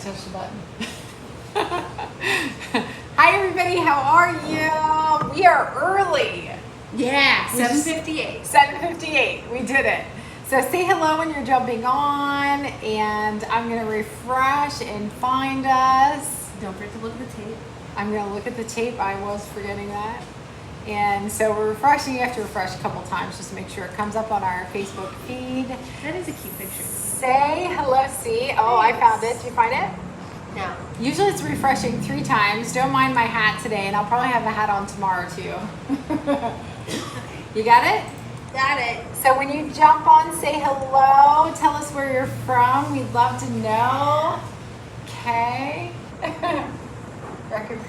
touch the button. Hi everybody, how are you? We are early. Yeah, 7:58. 7:58, we did it. So say hello when you're jumping on, and I'm gonna refresh and find us. Don't forget to look at the tape. I'm gonna look at the tape, I was forgetting that. And so we're refreshing, you have to refresh a couple times just to make sure it comes up on our Facebook feed. That is a cute picture. Say hello, see. Oh, I found it. Did you find it? No. Usually it's refreshing 3 times. Don't mind my hat today, and I'll probably have a hat on tomorrow too. You got it? Got it. So when you jump on, say hello. Tell us where you're from. We'd love to know. Okay.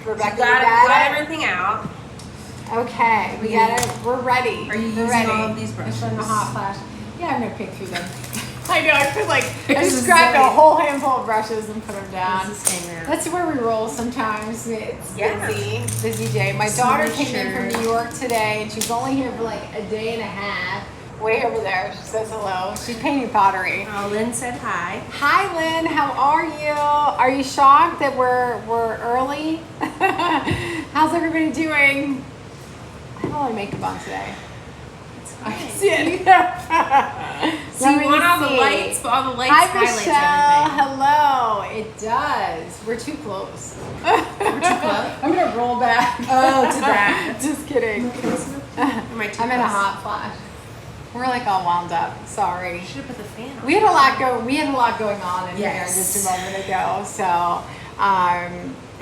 Rebecca, got everything out. Okay, we got it. We're ready. Are you We're using ready. all of these brushes? From the hot flash. Yeah, I'm gonna pick through them. I know. I feel like I There's just a grabbed a zillion. whole handful of brushes and put them down. This is hanging out. That's where we roll sometimes. It's Yeah. busy day. My So daughter many came in from shirts. New York today, and she's only here for like a day and a half. Way over there, she says hello. She's painting pottery. Oh, Lynn said hi. Hi, Lynn. How are you? Are you shocked that we're early? How's everybody doing? I have a lot of makeup on today. I can see it. So you want all the lights, but all the lights Hi, highlights Michelle. everything. Hello. It does. We're too close. We're too close? I'm going to roll back. Oh, to that. Just kidding. Am I too I'm in a close? hot flash. We're like all wound up. Sorry. Should have put the fan on. We had a lot going on in Yes. here just a moment ago. So,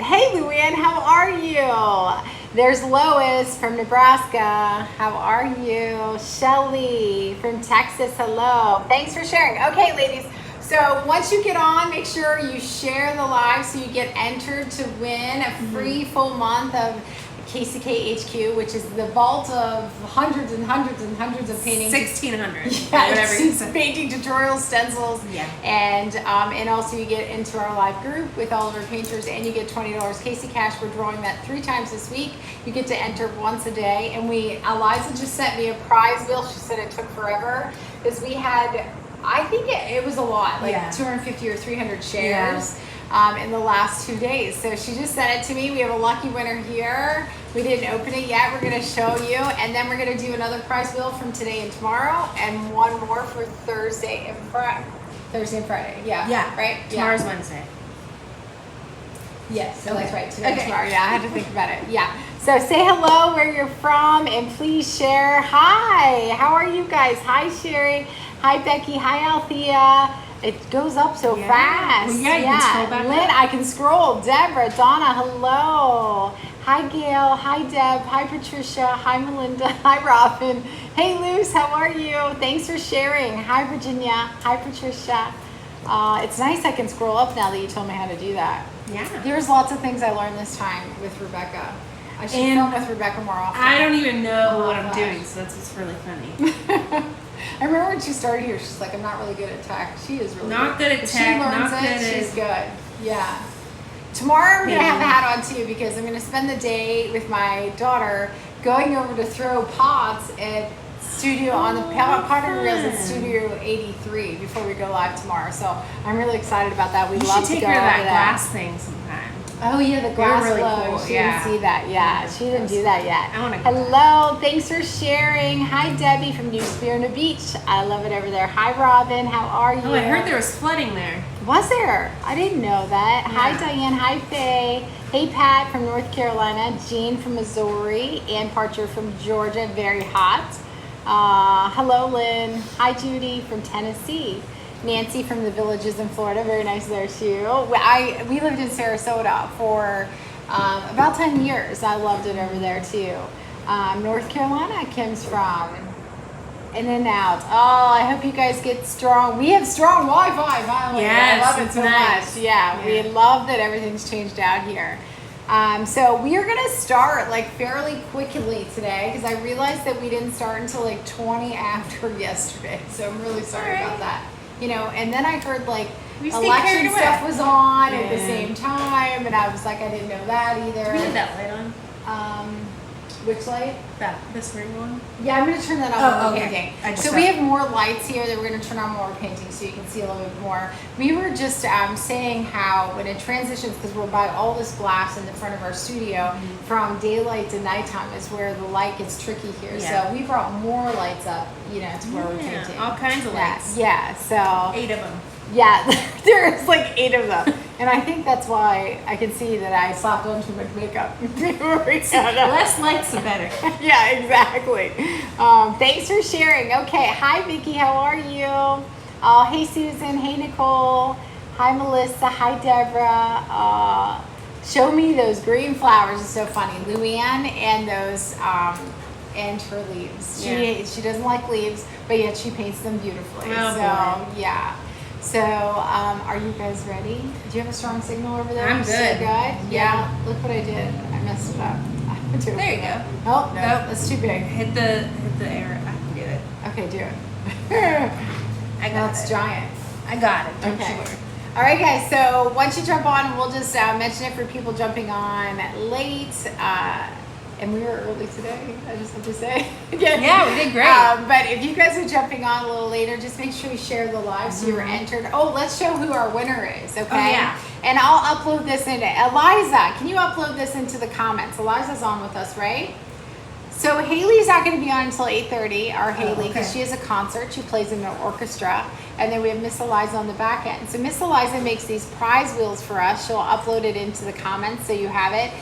hey, Luann, how are you? There's Lois from Nebraska. How are you? Shelly from Texas. Hello. Thanks for sharing. Okay, ladies. So once you get on, make sure you share the live so you get entered to win a free full month of KCK HQ, which is the vault of hundreds and hundreds and hundreds of paintings. 1,600. Yeah, whatever you it's said. painting tutorials, stencils, Yeah. and also you get into our live group with all of our painters, and you get $20 Casey Cash. We're drawing that 3 times this week. You get to enter once a day, and Eliza just sent me a prize bill. She said it took forever because we had, I think it was a lot, like 250 or 300 shares. In the last 2 days. So she just sent it to me. We have a lucky winner here. We didn't open it yet. We're going to show you. And then we're going to do another prize wheel from today and tomorrow, and one more for Thursday and Friday. Thursday and Friday. Yeah. Yeah. Right? Tomorrow's Wednesday. Yes, so Okay. that's right. Today and Okay. tomorrow. Yeah, I had to think about it. Yeah. So say hello where you're from, and please share. Hi. How are you guys? Hi, Sherry. Hi, Becky. Hi, Althea. It goes up so fast. Well, yeah, you can scroll back Lynn, up. I can scroll. Deborah, Donna, hello. Hi, Gail. Hi, Deb. Hi, Patricia. Hi, Melinda. Hi, Robin. Hey, Luz, how are you? Thanks for sharing. Hi, Virginia. Hi, Patricia. It's nice I can scroll up now that you told me how to do that. Yeah. There's lots of things I learned this time with Rebecca. I should And film with Rebecca more often. I don't even know what I'm Flash. doing, so that's what's really funny. I remember when she started here, she's like, I'm not really good at tech. She is really Not good at If tech, She learns not it, good she's at- good. Yeah. Tomorrow I'm going to have the Maybe. hat on too because I'm going to spend the day with my daughter going over to throw pots at studio on the pottery reels at fun. Studio 83 before we go live tomorrow. So I'm really excited about that. We'd You love should to take go her to over that glass thing sometime. Oh yeah, the glass really glow. cool, She yeah. didn't see that. Yeah, she didn't do that yet. I wanna go Hello, thanks for sharing. Hi Debbie from New Smyrna Beach. I love it over there. Hi Robin, how are you? Oh, I heard there was flooding there. Was there? I didn't know that. Hi Yeah. Diane. Hi Faye. Hey Pat from North Carolina. Jean from Missouri. Ann Parcher from Georgia. Very hot. Hello Lynn. Hi Judy from Tennessee. Nancy from the Villages in Florida. Very nice there too. We lived in Sarasota for about 10 years. I loved it over there too. North Carolina, Kim's from. In and out. Oh, I hope you guys get strong. We have strong Wi-Fi finally. Yes, I love it it's so nice. much. Yeah, we Yeah. love that everything's changed out here. So we are gonna start like fairly quickly today because I realized that we didn't start until like 20 after yesterday. So I'm really sorry Alright. about that. You know, and then I heard like We just get election carried away. stuff was on at the Yeah. same time, and I was like, I didn't know that either. Do we need that light on? Which light? This ring one. Yeah, I'm going to turn that on Oh, when we're okay. painting. So we have more lights here that we're going to turn on when we're painting so you can see a little bit more. We were just saying how when it transitions, because we're by all this glass in the front of our studio, from daylight to nighttime is where the light gets tricky here. Yeah. So we brought more lights up, to where we're painting. All kinds of lights. Yeah, so. 8 of them. Yeah, there's like 8 of them. And I think that's why I can see that I slapped on too much makeup. Less lights, the better. Yeah, exactly. Thanks for sharing. Okay, hi Vicky, how are you? Oh, hey Susan, hey Nicole, hi Melissa, hi Deborah. Show me those green flowers. It's so funny. Luann and those and her leaves. She doesn't like leaves, but yet she paints them beautifully. Oh, yeah. So, are you guys ready? Do you have a strong signal over there? I'm good. So good? Yeah. Look what I did. I messed it up. There you go. Oh, no, that's too big. Hit the air. I can do it. Okay, do it. I got That's it. giant. I got it. Don't Okay. you worry. All right, guys. So once you jump on, we'll just mention it for people jumping on late. And we were early today, I just have to say. Yeah, we did great. But if you guys are jumping on a little later, just make sure you share the live so you're entered. Oh, let's show who our winner is, okay? Oh, yeah. And I'll upload this into, Eliza, can you upload this into the comments? Eliza's on with us, right? So Haley's not going to be on until 8:30, our Haley, because she has a concert. She plays in an orchestra. And then we have Miss Eliza on the back end. So Miss Eliza makes these prize wheels for us. She'll upload it into the comments so you have it.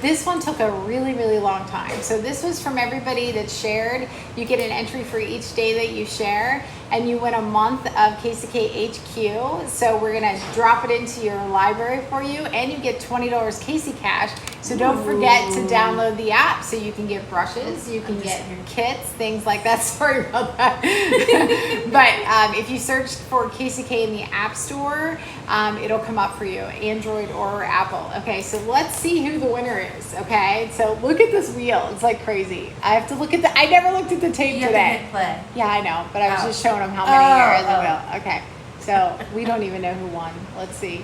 This one took a really, really long time. So this was from everybody that shared. You get an entry for each day that you share, and you win a month of KCK HQ. So we're gonna drop it into your library for you, and you get $20 Casey Cash. So don't forget to download the app so you can get brushes, you can get kits, things like that. Sorry about that. But if you search for KCK in the App Store, it'll come up for you, Android or Apple. Okay, so let's see who the winner is, okay? So look at this wheel. It's like crazy. I have to look at I never looked at the tape You today. have to hit play. Yeah, I know, but I was just showing them how many are in the wheel. Okay, so we don't even know who won. Let's see.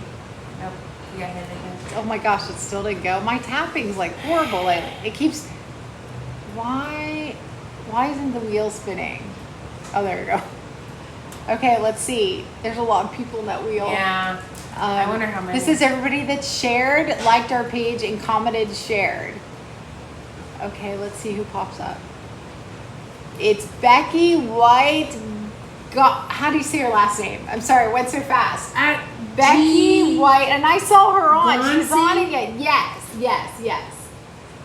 Nope. You gotta hit it again. Oh my gosh, it still didn't go. My tapping's like horrible lately. It keeps. Why isn't the wheel spinning? Oh, there we go. Okay, let's see. There's a lot of people in that wheel. Yeah. I wonder how many. This is everybody that shared, liked our page, and commented shared. Okay, let's see who pops up. It's Becky White. How do you say her last name? I'm sorry, it went so fast. Becky White, and I saw her on. She's on again. Yes.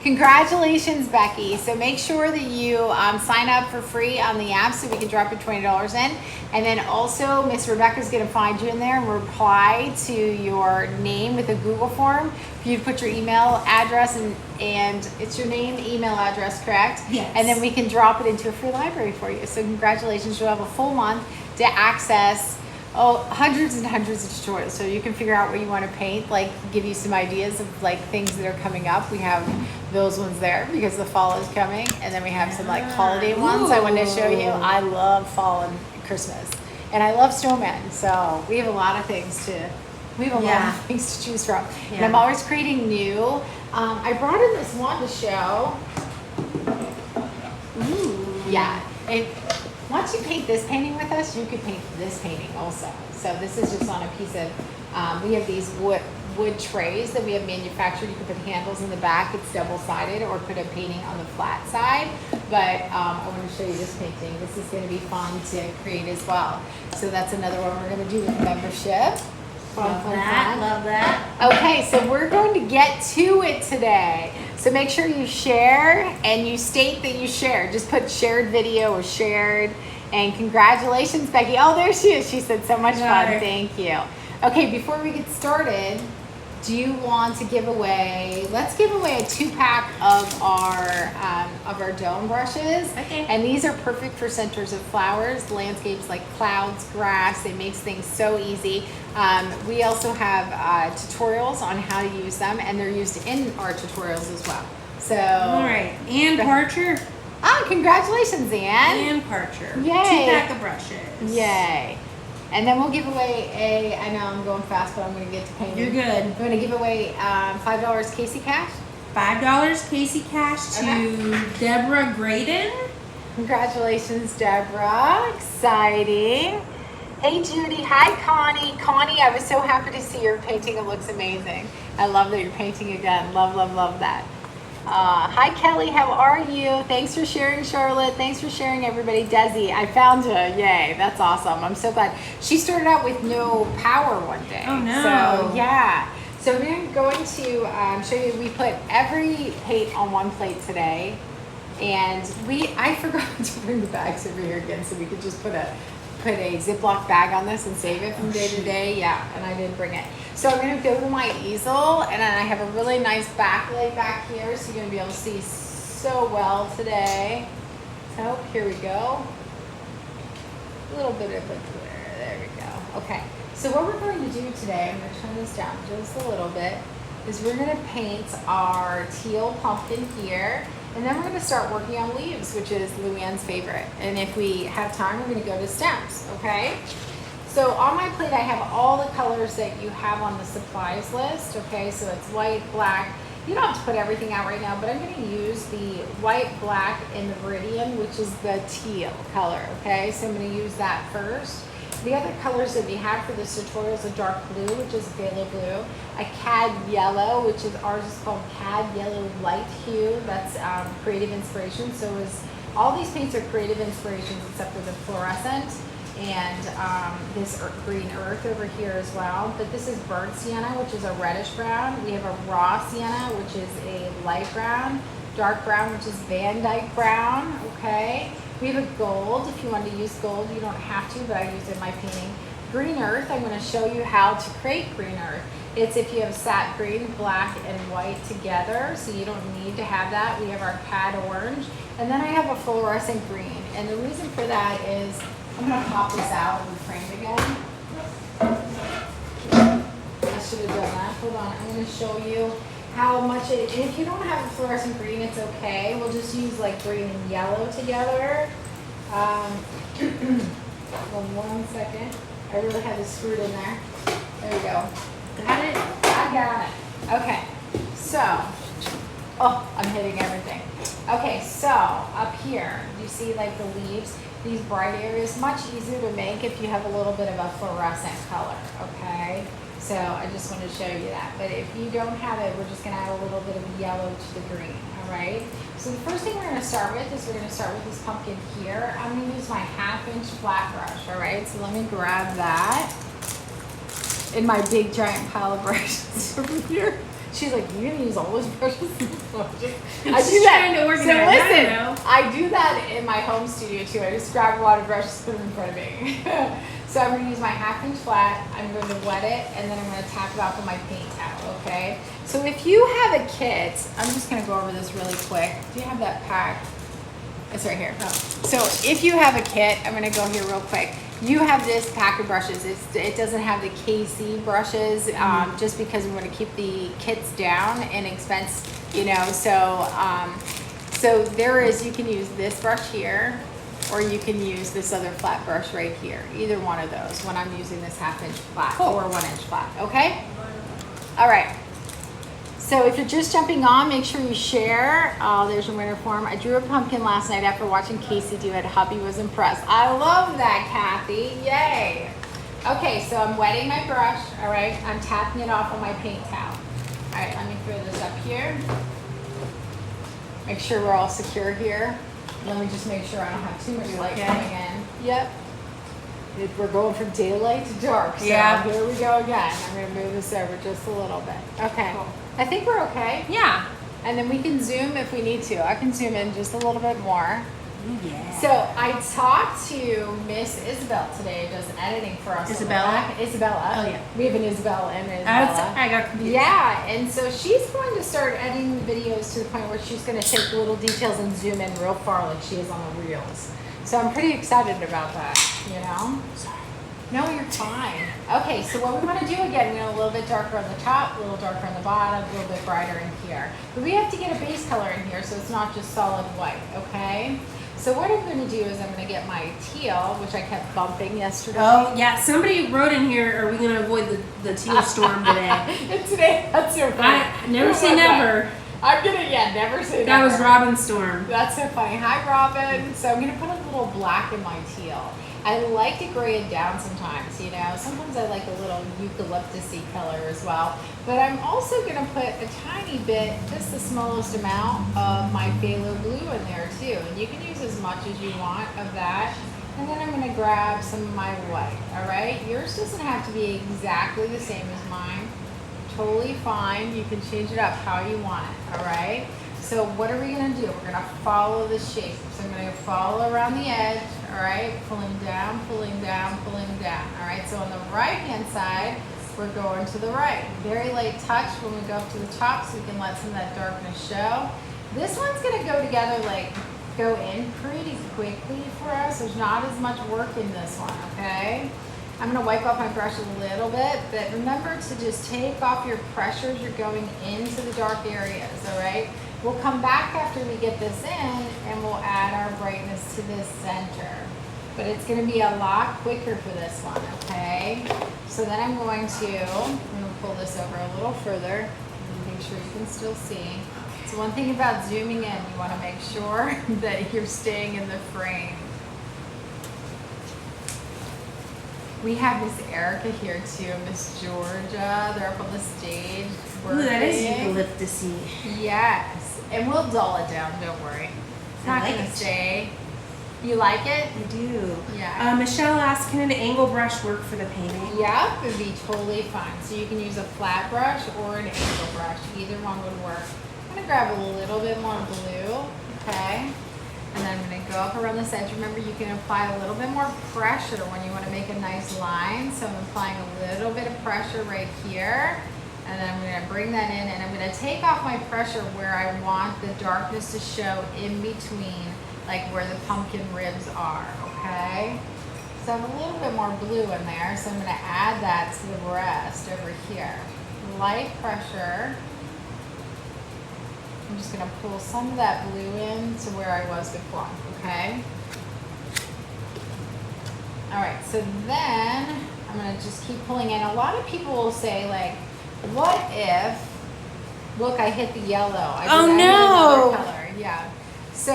Congratulations, Becky. So make sure that you sign up for free on the app so we can drop your $20 in. And then also, Miss Rebecca's going to find you in there and reply to your name with a Google form. You put your email address and it's your name, email address, correct? Yes. And then we can drop it into a free library for you. So congratulations, you'll have a full month to access hundreds and hundreds of tutorials. So you can figure out what you want to paint, like give you some ideas of like things that are coming up. We have those ones there because the fall is coming. And then we have some like holiday ones I want to show you. I love fall and Christmas. And I love snowmen. So we have a lot of things to choose from. Yeah. And I'm always creating new. I brought in this one to show. Ooh. Yeah. Once you paint this painting with us, you could paint this painting also. So this is just on a piece of, we have these wood trays that we have manufactured. You can put handles in the back. It's double-sided, or put a painting on the flat side. But I want to show you this painting. This is going to be fun to create as well. So that's another one we're going to do with membership. Love that. Okay, so we're going to get to it today. So make sure you share and you state that you shared. Just put shared video or shared. And congratulations, Becky. Oh, there she is. She said so much fun. Thank you. Okay, before we get started, do you want to give away, let's give away a 2-pack of our dome brushes. Okay. And these are perfect for centers of flowers, landscapes like clouds, grass. It makes things so easy. We also have tutorials on how to use them, and they're used in our tutorials as well. So. All right. Ann Parcher. Oh, congratulations, Ann. Ann Parcher. Yay. 2-pack of brushes. Yay. And then we'll give away I know I'm going fast, but I'm going to get to painting. You're good. We're going to give away $5 Casey Cash. $5 Casey Cash to Deborah Graydon. Congratulations, Deborah. Exciting. Hey, Judy. Hi, Connie. Connie, I was so happy to see your painting. It looks amazing. I love that you're painting again. Love, love, love that. Hi, Kelly. How are you? Thanks for sharing, Charlotte. Thanks for sharing, everybody. Desi, I found her. Yay. That's awesome. I'm so glad. She started out with no power one day. Oh, no. So, yeah. So we're going to show you, we put every paint on one plate today. And I forgot to bring the bags over here again, so we could just put a Ziploc bag on this and save it from day to day. Yeah, and I didn't bring it. So I'm gonna go to my easel, and then I have a really nice backlight back here, so you're gonna be able to see so well today. So here we go. A little bit of a glare, there we go. Okay, so what we're going to do today, I'm gonna turn this down just a little bit, is we're gonna paint our teal pumpkin here. And then we're going to start working on leaves, which is Luann's favorite. And if we have time, we're going to go to stems, okay? So on my plate, I have all the colors that you have on the supplies list, okay? So it's white, black. You don't have to put everything out right now, but I'm going to use the white, black, and the Viridian, which is the teal color, okay? So I'm going to use that first. The other colors that we have for this tutorial is a dark blue, which is phthalo blue, a cad yellow, which is ours is called cad yellow light hue. That's creative inspiration. So all these paints are creative inspirations except for the fluorescent and this green earth over here as well. But this is burnt sienna, which is a reddish brown. We have a raw sienna, which is a light brown, dark brown, which is Van Dyke brown. Okay. We have a gold. If you want to use gold, you don't have to, but I use it in my painting. Green earth, I'm going to show you how to create green earth. It's if you have sap green, black, and white together, so you don't need to have that. We have our cad orange, and then I have a fluorescent green. And the reason for that is, I'm going to pop this out and frame it again. I should have done that. Hold on, I'm going to show you how much it, and if you don't have a fluorescent green, it's okay. We'll just use like green and yellow together. Hold on 1 second. I really had this screwed in there. There we go. Got it? I got it. Okay, so, oh, I'm hitting everything. Okay, so up here, you see like the leaves, these bright areas, much easier to make if you have a little bit of a fluorescent color, okay? So I just want to show you that. But if you don't have it, we're just going to add a little bit of yellow to the green, all right? So the first thing we're going to start with is we're going to start with this pumpkin here. I'm going to use my 1/2-inch flat brush, all right? So let me grab that in my big giant pile of brushes over here. She's like, you're going to use all those brushes? I do that. To organize. So listen, I do that in my home studio too. I just grab a lot of brushes, put them in front of me. So I'm going to use my 1/2-inch flat, I'm going to wet it, and then I'm going to tap it off with my paint towel, okay? So if you have a kit, I'm just going to go over this really quick. Do you have that pack? It's right here. Oh. So if you have a kit, I'm going to go here real quick. You have this pack of brushes. It doesn't have the KC brushes, just because we want to keep the kits down in expense, you know. So there is, you can use this brush here, or you can use this other flat brush right here. Either one of those when I'm using this 1/2-inch flat or 1-inch flat, okay? All right. So if you're just jumping on, make sure you share. Oh, there's your winter form. I drew a pumpkin last night after watching Casey do it. Hubby was impressed. I love that, Kathy. Yay. Okay, so I'm wetting my brush, all right? I'm tapping it off on my paint towel. All right, let me throw this up here. Make sure we're all secure here. Let me just make sure I don't have too much light coming in. Yep. We're going from daylight to dark. So yeah. Here we go again. I'm going to move this over just a little bit. Okay. Cool. I think we're okay. Yeah. And then we can zoom if we need to. I can zoom in just a little bit more. Yeah. So I talked to Miss Isabel today, who does editing for us. Isabella? Isabella. Oh, yeah. We have an Isabel and an Isabella. I got confused. Yeah, and so she's going to start editing the videos to the point where she's going to take little details and zoom in real far like she is on the reels. So I'm pretty excited about that, you know? Sorry. No, you're fine. Okay, so what we want to do again, we want a little bit darker on the top, a little darker on the bottom, a little bit brighter in here. But we have to get a base color in here so it's not just solid white, okay? So what I'm going to do is I'm going to get my teal, which I kept bumping yesterday. Oh, yeah. Somebody wrote in here, are we going to avoid the teal storm today? Today, that's your point. I never say never. I'm gonna, never say That never. was Robin Storm. That's so funny. Hi, Robin. So I'm gonna put a little black in my teal. I like to gray it down sometimes, you know. Sometimes I like a little eucalyptus-y color as well. But I'm also gonna put a tiny bit, just the smallest amount of my phthalo blue in there too. And you can use as much as you want of that. And then I'm gonna grab some of my white, all right? Yours doesn't have to be exactly the same as mine. Totally fine. You can change it up how you want it, all right? So what are we gonna do? We're gonna follow the shape. So I'm gonna follow around the edge, all right? Pulling down, pulling down, pulling down, all right? So on the right-hand side, we're going to the right. Very light touch when we go up to the top so we can let some of that darkness show. This one's gonna go together, like go in pretty quickly for us. There's not as much work in this one, okay? I'm gonna wipe off my brush a little bit, but remember to just take off your pressure as you're going into the dark areas, all right? We'll come back after we get this in and we'll add our brightness to this center. But it's gonna be a lot quicker for this one, okay? So then I'm gonna pull this over a little further, make sure you can still see. So one thing about zooming in, you wanna make sure that you're staying in the frame. We have Miss Erica here too, Miss Georgia. They're up on the stage working. Ooh, that is eucalyptus-y. Yes, and we'll dull it down, don't worry. It's not gonna stay. You like it? I do. Yeah. Michelle asked, can an angle brush work for the painting? Yeah, it would be totally fine. So you can use a flat brush or an angle brush. Either one would work. I'm gonna grab a little bit more blue, okay? And then I'm gonna go up around this edge. Remember, you can apply a little bit more pressure when you wanna make a nice line. So I'm applying a little bit of pressure right here. And then I'm gonna bring that in and I'm gonna take off my pressure where I want the darkness to show in between, like where the pumpkin ribs are, okay? So I have a little bit more blue in there, so I'm gonna add that to the rest over here. Light pressure. I'm just gonna pull some of that blue in to where I was before, okay? All right, so then I'm gonna just keep pulling in. A lot of people will say like, what if, look, I hit the yellow. I hit another color, yeah. So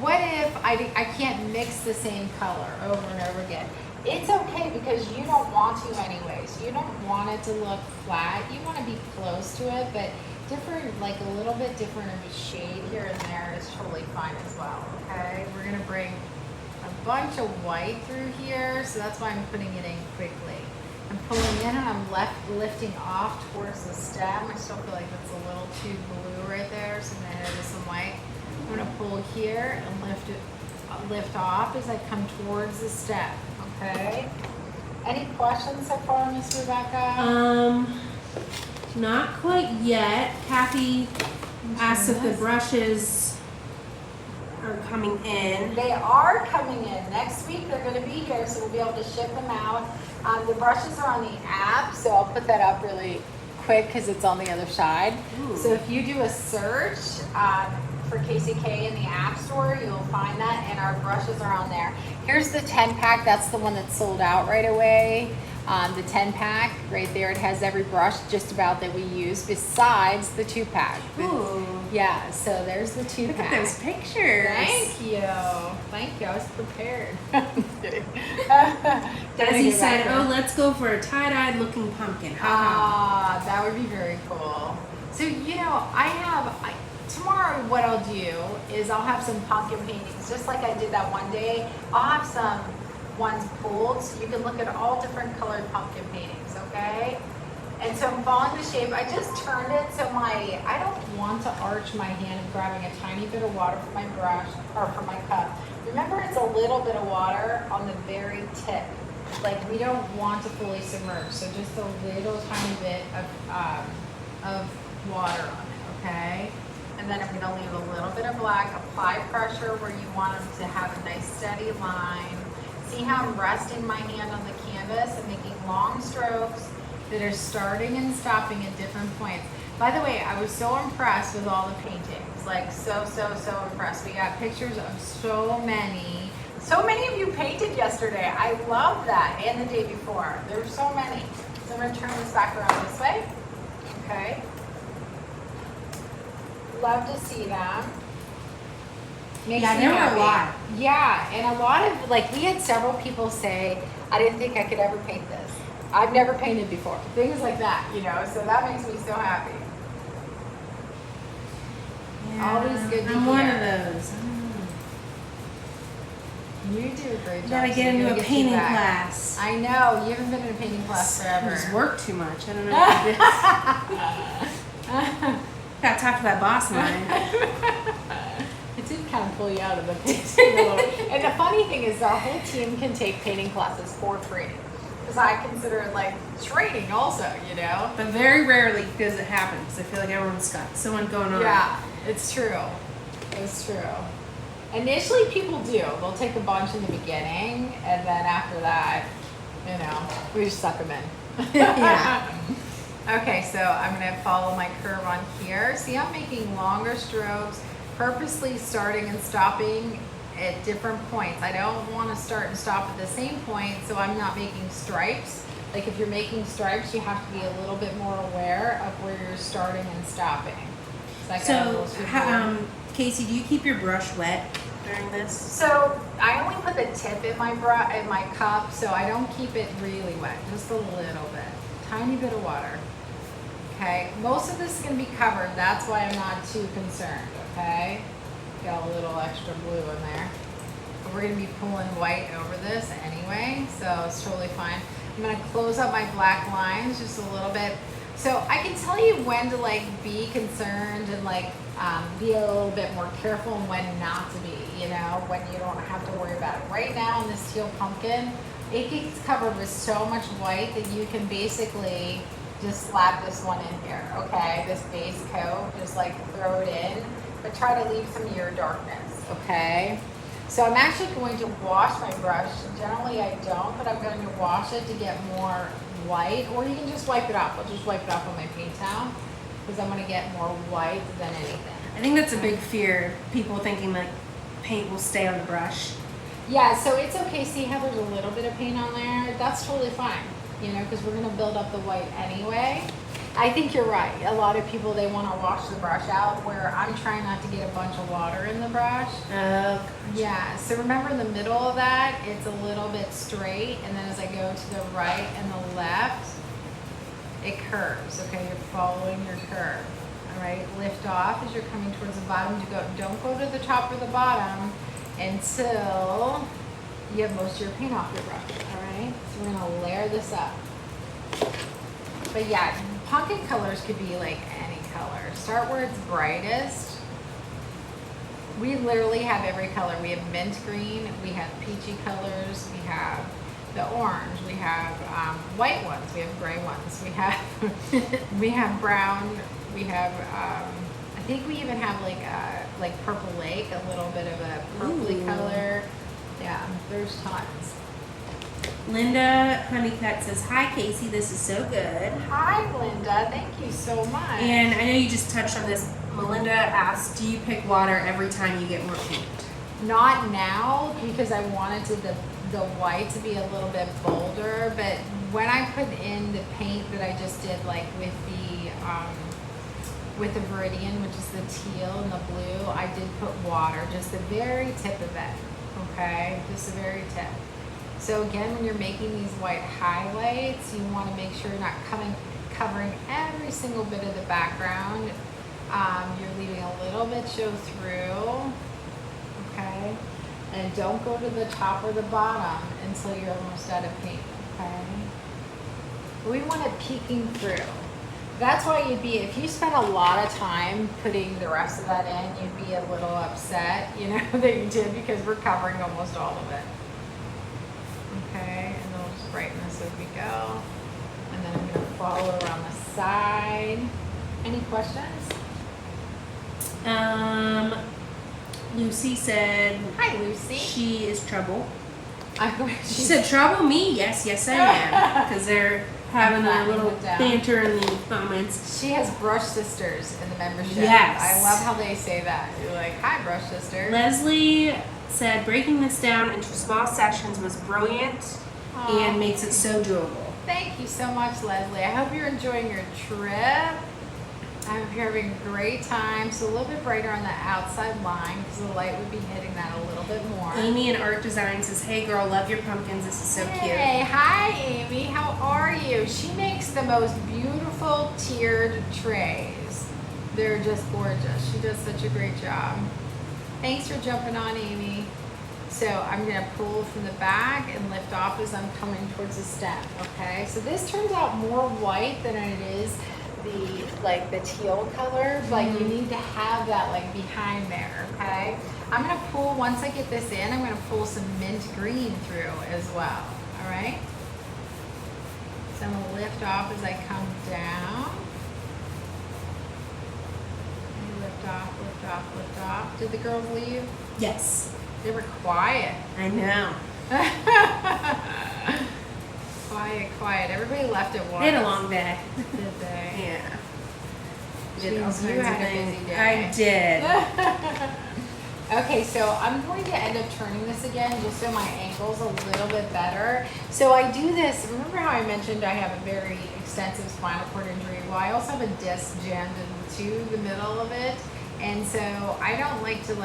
what if I can't mix the same color over and over again? It's okay because you don't want to anyways. You don't want it to look flat. You want to be close to it, but different, like a little bit different of a shade here and there is totally fine as well, okay? We're gonna bring a bunch of white through here, so that's why I'm putting it in quickly. I'm pulling in and I'm lifting off towards the stem. I still feel like that's a little too blue right there, so I'm gonna hit it with some white. I'm gonna pull here and lift off as I come towards the stem, okay? Any questions so far, Miss Rebecca? Not quite yet. Kathy asked if the brushes are coming in. They are coming in. Next week they're gonna be here, so we'll be able to ship them out. The brushes are on the app, so I'll put that up really quick because it's on the other side. Ooh. So if you do a search for KCK in the App Store, you'll find that, and our brushes are on there. Here's the 10-pack. That's the one that sold out right away. The 10-pack right there, it has every brush just about that we use besides the 2-pack. Ooh. Yeah, so there's the 2-pack. Look at those pictures. Thank you. Thank you. I was prepared. Just kidding. Desi said, oh, let's go for a tie-dyed looking pumpkin. Ah, that would be very cool. So, you know, tomorrow what I'll do is I'll have some pumpkin paintings, just like I did that one day. I'll have some ones pulled so you can look at all different colored pumpkin paintings, okay? And so I'm following the shape. I just turned it so I don't want to arch my hand and grabbing a tiny bit of water from my brush or from my cup. Remember, it's a little bit of water on the very tip. Like, we don't want to fully submerge, so just a little tiny bit of water on it, okay? And then I'm gonna leave a little bit of black, apply pressure where you want them to have a nice steady line. See how I'm resting my hand on the canvas and making long strokes that are starting and stopping at different points. By the way, I was so impressed with all the paintings, like so impressed. We got pictures of so many of you painted yesterday. I love that, and the day before. There were so many. So I'm gonna turn this back around this way, okay? Love to see them. Makes Yeah, me there were happy. a lot. Yeah, and a lot of, like, we had several people say, I didn't think I could ever paint this. I've never painted before. Things like that, you know, so that makes me so happy. Yeah, Always good to I'm hear. one of those. You do a great job. Gotta so get we're into gonna a get you painting back. class. I know, you haven't been in a painting class I forever. just work too much. I don't know what it is. Gotta talk to that boss of mine. It did kind of pull you out of the painting a little bit. And the funny thing is our whole team can take painting classes for free. Because I consider it like training also, you know? But very rarely does it happen because I feel like everyone's got someone going on. Yeah, it's true. It's true. Initially people do. They'll take a bunch in the beginning and then after that, you know, we just suck them in. Yeah. Okay, so I'm going to follow my curve on here. See, I'm making longer strokes, purposely starting and stopping at different points. I don't want to start and stop at the same point, so I'm not making stripes. Like if you're making stripes, you have to be a little bit more aware of where you're starting and stopping. So, Casey, do you keep your brush wet during this? So I only put the tip in my cup, so I don't keep it really wet, just a little bit, tiny bit of water. Okay, most of this is going to be covered. That's why I'm not too concerned. Okay, got a little extra blue in there. But we're going to be pulling white over this anyway, so it's totally fine. I'm going to close up my black lines just a little bit. So I can tell you when to like be concerned and like be a little bit more careful and when not to be, you know, when you don't have to worry about it. Right now in this teal pumpkin, it gets covered with so much white that you can basically just slap this one in here, okay? This base coat, just like throw it in, but try to leave some of your darkness, okay? So I'm actually going to wash my brush. Generally I don't, but I'm going to wash it to get more white, or you can just wipe it off. I'll just wipe it off with my paint towel because I'm going to get more white than anything. I think that's a big fear. People thinking like paint will stay on the brush. Yeah, so it's okay. See how there's a little bit of paint on there? That's totally fine, you know, because we're going to build up the white anyway. I think you're right. A lot of people, they want to wash the brush out, where I'm trying not to get a bunch of water in the brush. Yeah, so remember in the middle of that, it's a little bit straight, and then as I go to the right and the left, it curves, okay? You're following your curve, all right? Lift off as you're coming towards the bottom. Don't go to the top or the bottom until you have most of your paint off your brush, all right? So we're gonna layer this up. But yeah, pumpkin colors could be like any color. Start where it's brightest. We literally have every color. We have mint green, we have peachy colors, we have the orange, we have white ones, we have gray ones, we have we have brown, we have I think we even have like purple lake, a little bit of a purpley color. Yeah, there's tons. Linda Honeycutt says, "Hi Casey, this is so good." Hi Linda, thank you so much. And I know you just touched on this. Melinda asked, do you pick water every time you get more paint? Not now, because I wanted the white to be a little bit bolder, but when I put in the paint that I just did, like with the Viridian, which is the teal and the blue, I did put water, just the very tip of it, okay? Just the very tip. So again, when you're making these white highlights, you want to make sure you're not covering every single bit of the background. You're leaving a little bit show through, okay? And don't go to the top or the bottom until you're almost out of paint, okay? We want it peeking through. That's why if you spend a lot of time putting the rest of that in, you'd be a little upset, you know, that you did, because we're covering almost all of it. Okay, and then we'll just brighten this as we go. And then I'm going to follow around the side. Any questions? Lucy said, Hi, Lucy. she is trouble. She She said, trouble me? Yes, I am. Because they're having a little it down. banter in the comments. She has brush sisters in the membership. Yes. I love how they say that. You're like, hi, brush sister. Leslie said, breaking this down into small sections was brilliant and makes it so doable. Thank you so much, Leslie. I hope you're enjoying your trip. I'm having a great time. So a little bit brighter on the outside line because the light would be hitting that a little bit more. Amy in Art Design says, hey girl, love your pumpkins. This is so cute. Hey, hi Amy, how are you? She makes the most beautiful tiered trays. They're just gorgeous. She does such a great job. Thanks for jumping on, Amy. So I'm gonna pull from the back and lift off as I'm coming towards the stem, okay? So this turns out more white than it is the teal color, but you need to have that like behind there, okay? I'm gonna pull, once I get this in, I'm gonna pull some mint green through as well, all right? So I'm gonna lift off as I come down. And lift off, lift off, lift off. Did the girls leave? Yes. They were quiet. I know. Quiet, quiet. Everybody left at once. They had a long day. Did they? Yeah. Did all You kinds had of a busy things. day. I did. Okay, so I'm going to end up turning this again just so my angle's a little bit better. So I do this, remember how I mentioned I have a very extensive spinal cord injury? Well, I also have a disc jammed into the middle of it. And so I don't like to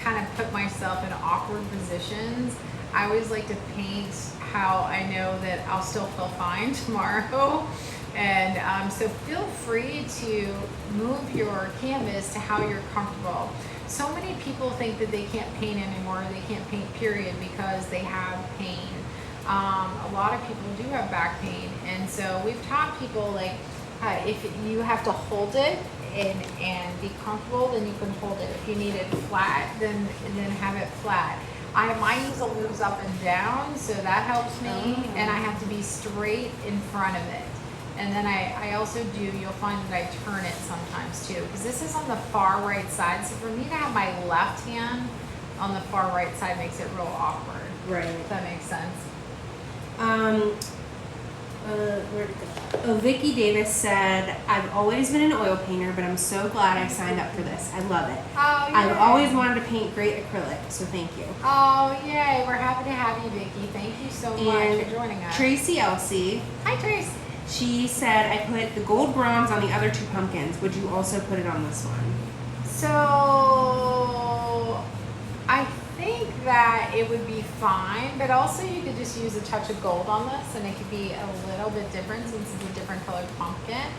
kind of put myself in awkward positions. I always like to paint how I know that I'll still feel fine tomorrow. And so feel free to move your canvas to how you're comfortable. So many people think that they can't paint anymore, they can't paint period because they have pain. A lot of people do have back pain, and so we've taught people if you have to hold it and be comfortable, then you can hold it. If you need it flat, then have it flat. Mine usually moves up and down, so that helps me, and I have to be straight in front of it. And then I also do, you'll find that I turn it sometimes too, because this is on the far right side. So for me to have my left hand on the far right side makes it real awkward. Right. If that makes sense. Where'd it go? Oh, Vicki Davis said, I've always been an oil painter, but I'm so glad I signed up for this. I love it. Oh, yay. I've always wanted to paint great acrylic, so thank you. Oh, yay. We're happy to have you, Vicki. Thank you so much for joining us. Tracy Elsie. Hi, Trace. She said, I put the gold bronze on the other two pumpkins. Would you also put it on this one? So I think that it would be fine, but also you could just use a touch of gold on this and it could be a little bit different since it's a different colored pumpkin.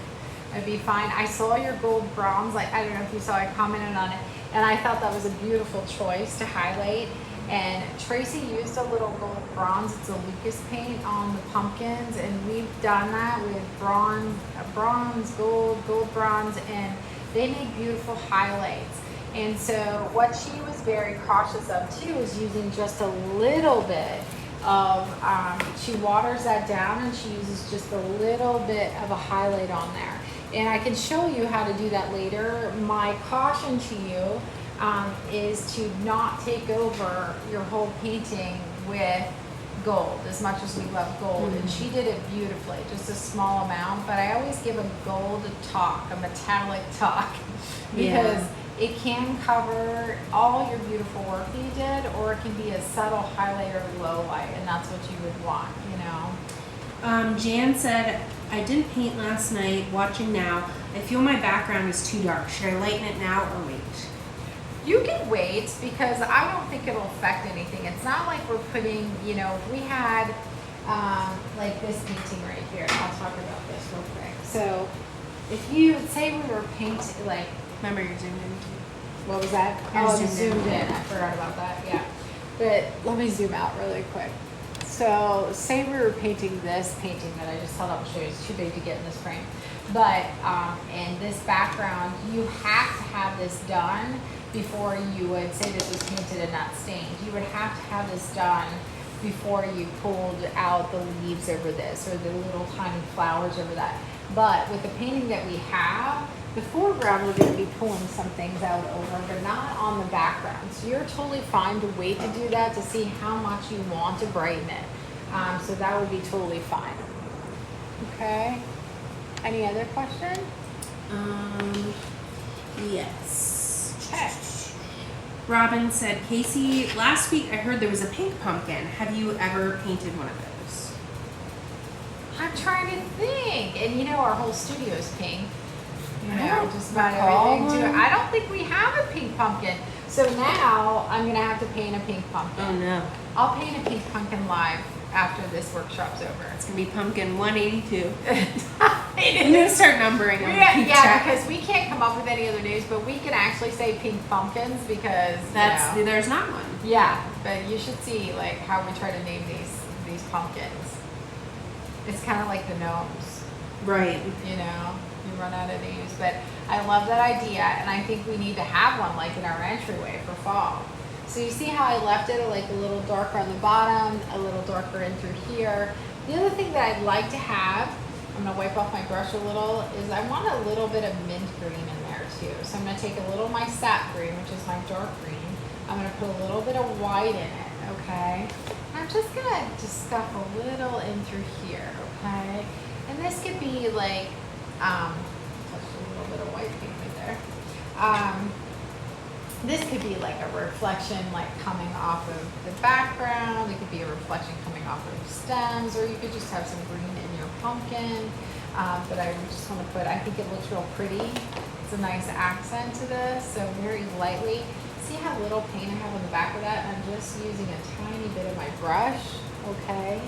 It'd be fine. I saw your gold bronze, I don't know if you saw, I commented on it, and I thought that was a beautiful choice to highlight. And Tracy used a little gold bronze. It's a Lucas paint on the pumpkins, and we've done that with bronze, gold, bronze, and they make beautiful highlights. And so what she was very cautious of too is using just a little bit of, she waters that down and she uses just a little bit of a highlight on there. And I can show you how to do that later. My caution to you is to not take over your whole painting with gold as much as we love gold. And she did it beautifully, just a small amount, but I always give a gold talk, a metallic talk, because it can cover all your beautiful work that you did, or it can be a subtle highlight or low light, and that's what you would want, you know. Jan said, I didn't paint last night, watching now. I feel my background is too dark. Should I lighten it now or wait? You can wait because I don't think it'll affect anything. It's not like we're putting, you know, we had like this painting right here. I'll talk about this real quick. So if you say we were painting, like, Remember you're zoomed in. what was that? You're Oh, zoomed in. I forgot about that, yeah. But let me zoom out really quick. So say we were painting this painting that I just held up to show you. It's too big to get in this frame. But in this background, you have to have this done before you would say this was painted and not stained. You would have to have this done before you pulled out the leaves over this or the little tiny flowers over that. But with the painting that we have, the foreground we're going to be pulling some things out over, but not on the background. So you're totally fine to wait to do that to see how much you want to brighten it. So that would be totally fine. Okay. Any other question? Yes. Okay. Robin said, Casey, last week I heard there was a pink pumpkin. Have you ever painted one of those? I'm trying to think. And you know, our whole studio is pink. You I know, don't just about recall everything too. one. I don't think we have a pink pumpkin. So now I'm gonna have to paint a pink pumpkin. Oh no. I'll paint a pink pumpkin live after this workshop's over. It's gonna be pumpkin 182. I'm It gonna is. start numbering them. Yeah, because we can't come up with any other names, but we can actually say pink pumpkins because That's you know, there's not one. yeah. But you should see like how we try to name these pumpkins. It's kind of like the gnomes, Right. you know. You run out of names, but I love that idea, and I think we need to have one like in our entryway for fall. So you see how I left it like a little darker on the bottom, a little darker in through here. The other thing that I'd like to have, I'm gonna wipe off my brush a little, is I want a little bit of mint green in there too. So I'm gonna take a little of my sap green, which is my dark green. I'm gonna put a little bit of white in it, okay? I'm just gonna just stuff a little in through here, okay? And this could be like, touch a little bit of white paint right there. This could be like a reflection like coming off of the background. It could be a reflection coming off of stems, or you could just have some green in your pumpkin. But I just want to put, I think it looks real pretty. It's a nice accent to this, so very lightly. See how little paint I have on the back of that? I'm just using a tiny bit of my brush, okay?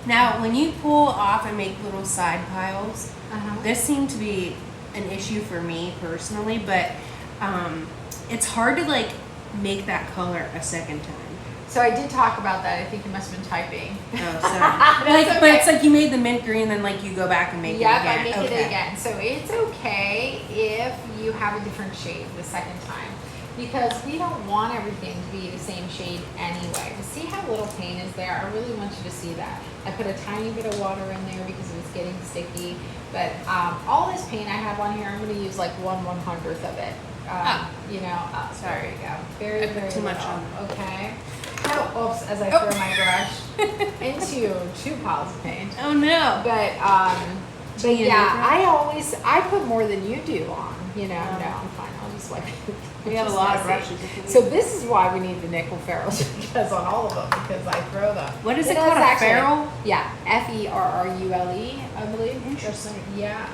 Now, when you pull off and make little side piles, Uh-huh. this seemed to be an issue for me personally, but it's hard to like make that color a second time. So I did talk about that. I think you must have been typing. Oh, sorry. Like, okay. but it's like you made the mint green, then like you go back and make Yep, it again. I make Okay. it again. So it's okay if you have a different shade the second time, because we don't want everything to be the same shade anyway. See how little paint is there? I really want you to see that. I put a tiny bit of water in there because it was getting sticky. But all this paint I have on here, I'm going to use like 1/100th of it. You know, Sorry. there you go. Very, I put very too much little, on. Okay. No, oops, as I throw my brush into 2 piles of paint. Oh no. But you need yeah, I put more than you do on. You know, Oh. no, I'm fine. I'll just wipe it. We have a It's lot of messy. brushes. So this is why we need the nickel ferrules because on all of them, because I throw them. What is it It called? is A actually- ferrule? Yeah, Ferrule, I believe. Interesting. Yeah,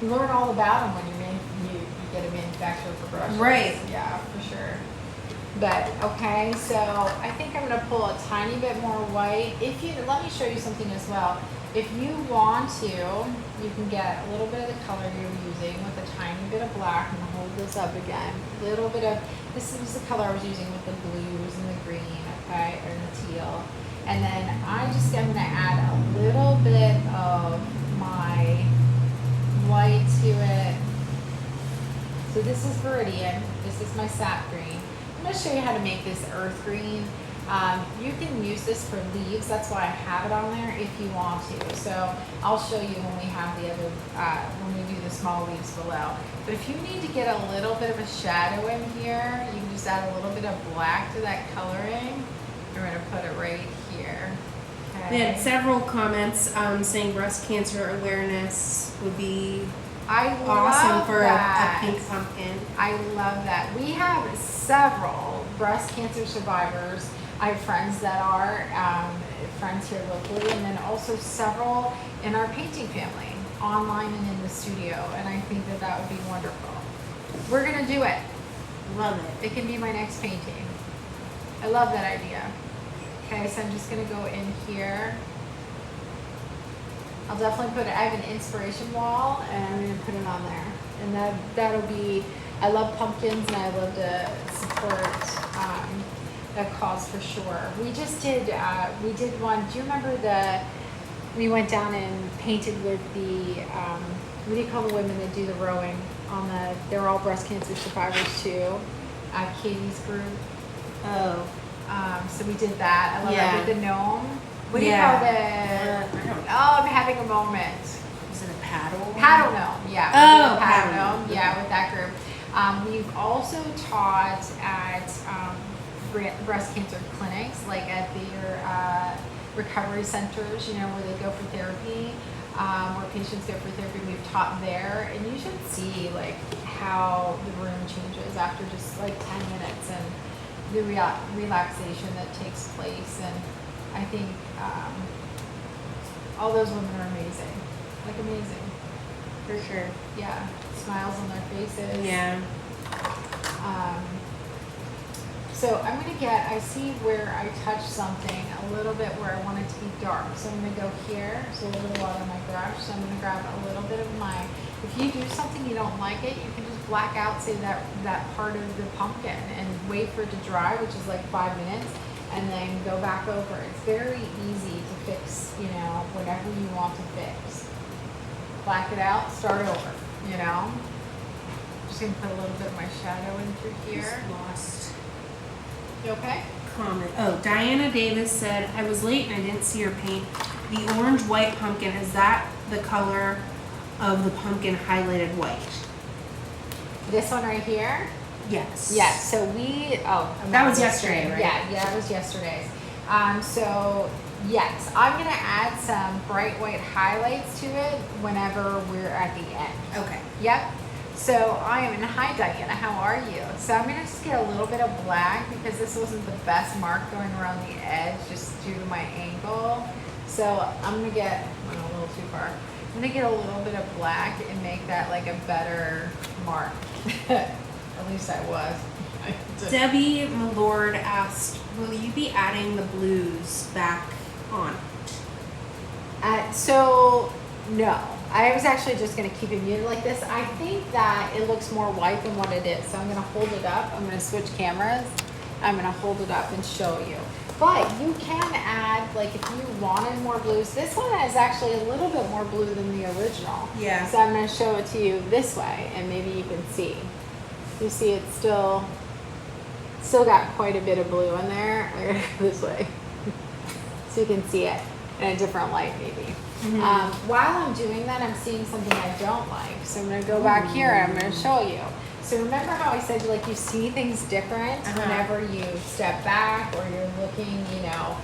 you learn all about them when you get a manufacturer for brushes. Right. Yeah, for sure. But okay, so I think I'm gonna pull a tiny bit more white. If you let me show you something as well. If you want to, you can get a little bit of the color you're using with a tiny bit of black and hold this up again. A little bit of, this is the color I was using with the blues and the green, okay, or the teal. And then I'm gonna add a little bit of my white to it. So this is Viridian, this is my sap green. I'm gonna show you how to make this earth green. You can use this for leaves, that's why I have it on there if you want to. So I'll show you when we have the other, when we do the small leaves below. But if you need to get a little bit of a shadow in here, you can just add a little bit of black to that coloring. We're gonna put it right here. We had Okay. several comments saying breast cancer awareness would be I awesome love for that. a pink pumpkin. I love that. We have several breast cancer survivors. I have friends that are friends here locally, and then also several in our painting family, online and in the studio. And I think that that would be wonderful. We're gonna do it. Love it. It can be my next painting. I love that idea. Okay, so I'm just gonna go in here. I'll definitely put it, I have an inspiration wall and I'm gonna put it on there. And that'll be, I love pumpkins and I love to support that cause for sure. We just did, we did one, do you remember we went down and painted with the, what do you call the women that do the rowing on they're all breast cancer survivors too. Katie's group. Oh. So we did that. I love Yeah. it with the gnome. What do you Yeah. call I don't know. Oh, I'm having a moment. Is it a paddle? Paddle gnome, yeah. Oh, we did a paddle paddle gnome. yeah, with that group. We've also taught at breast cancer clinics, like at their recovery centers, you know, where they go for therapy, where patients go for therapy. We've taught there, and you should see like how the room changes after just like 10 minutes and the relaxation that takes place. And I think. All those women are amazing, like amazing. For sure. Yeah, smiles on their faces. Yeah. So I'm gonna get, I see where I touched something a little bit where I want it to be dark. So I'm gonna go here, so a little while on my brush. So I'm gonna grab a little bit of my, if you do something you don't like it, you can just black out, say that part of the pumpkin and wait for it to dry, which is like 5 minutes, and then go back over. It's very easy to fix, you know, whatever you want to fix. Black it out, start over, you know. Just gonna put a little bit of my shadow in through here. Just lost. You okay? Comment. Oh, Diana Davis said, I was late and I didn't see her paint. The orange white pumpkin, is that the color of the pumpkin highlighted white? This one right here? Yes. Yes. So that was yesterday, right? Yeah, that was yesterday's. So yes, I'm gonna add some bright white highlights to it whenever we're at the end. Okay. Yep. So I am in, hi Diana, how are you? So I'm gonna just get a little bit of black because this wasn't the best mark going around the edge just due to my angle. So I'm gonna get, went a little too far. I'm gonna get a little bit of black and make that like a better mark. At least I was. Debbie Milord asked, will you be adding the blues back on? So no. I was actually just going to keep it muted like this. I think that it looks more white than what it is. So I'm going to hold it up. I'm going to switch cameras. I'm going to hold it up and show you. But you can add, like if you wanted more blues, this one is actually a little bit more blue than the original. Yeah. So I'm going to show it to you this way and maybe you can see. You see it's still got quite a bit of blue in there. I'm going to go this way. So you can see it in a different light maybe. Mm-hmm. While I'm doing that, I'm seeing something I don't like. So I'm going to go back here and I'm going to show you. So remember how I said like you see things different whenever you step back or you're looking, you know,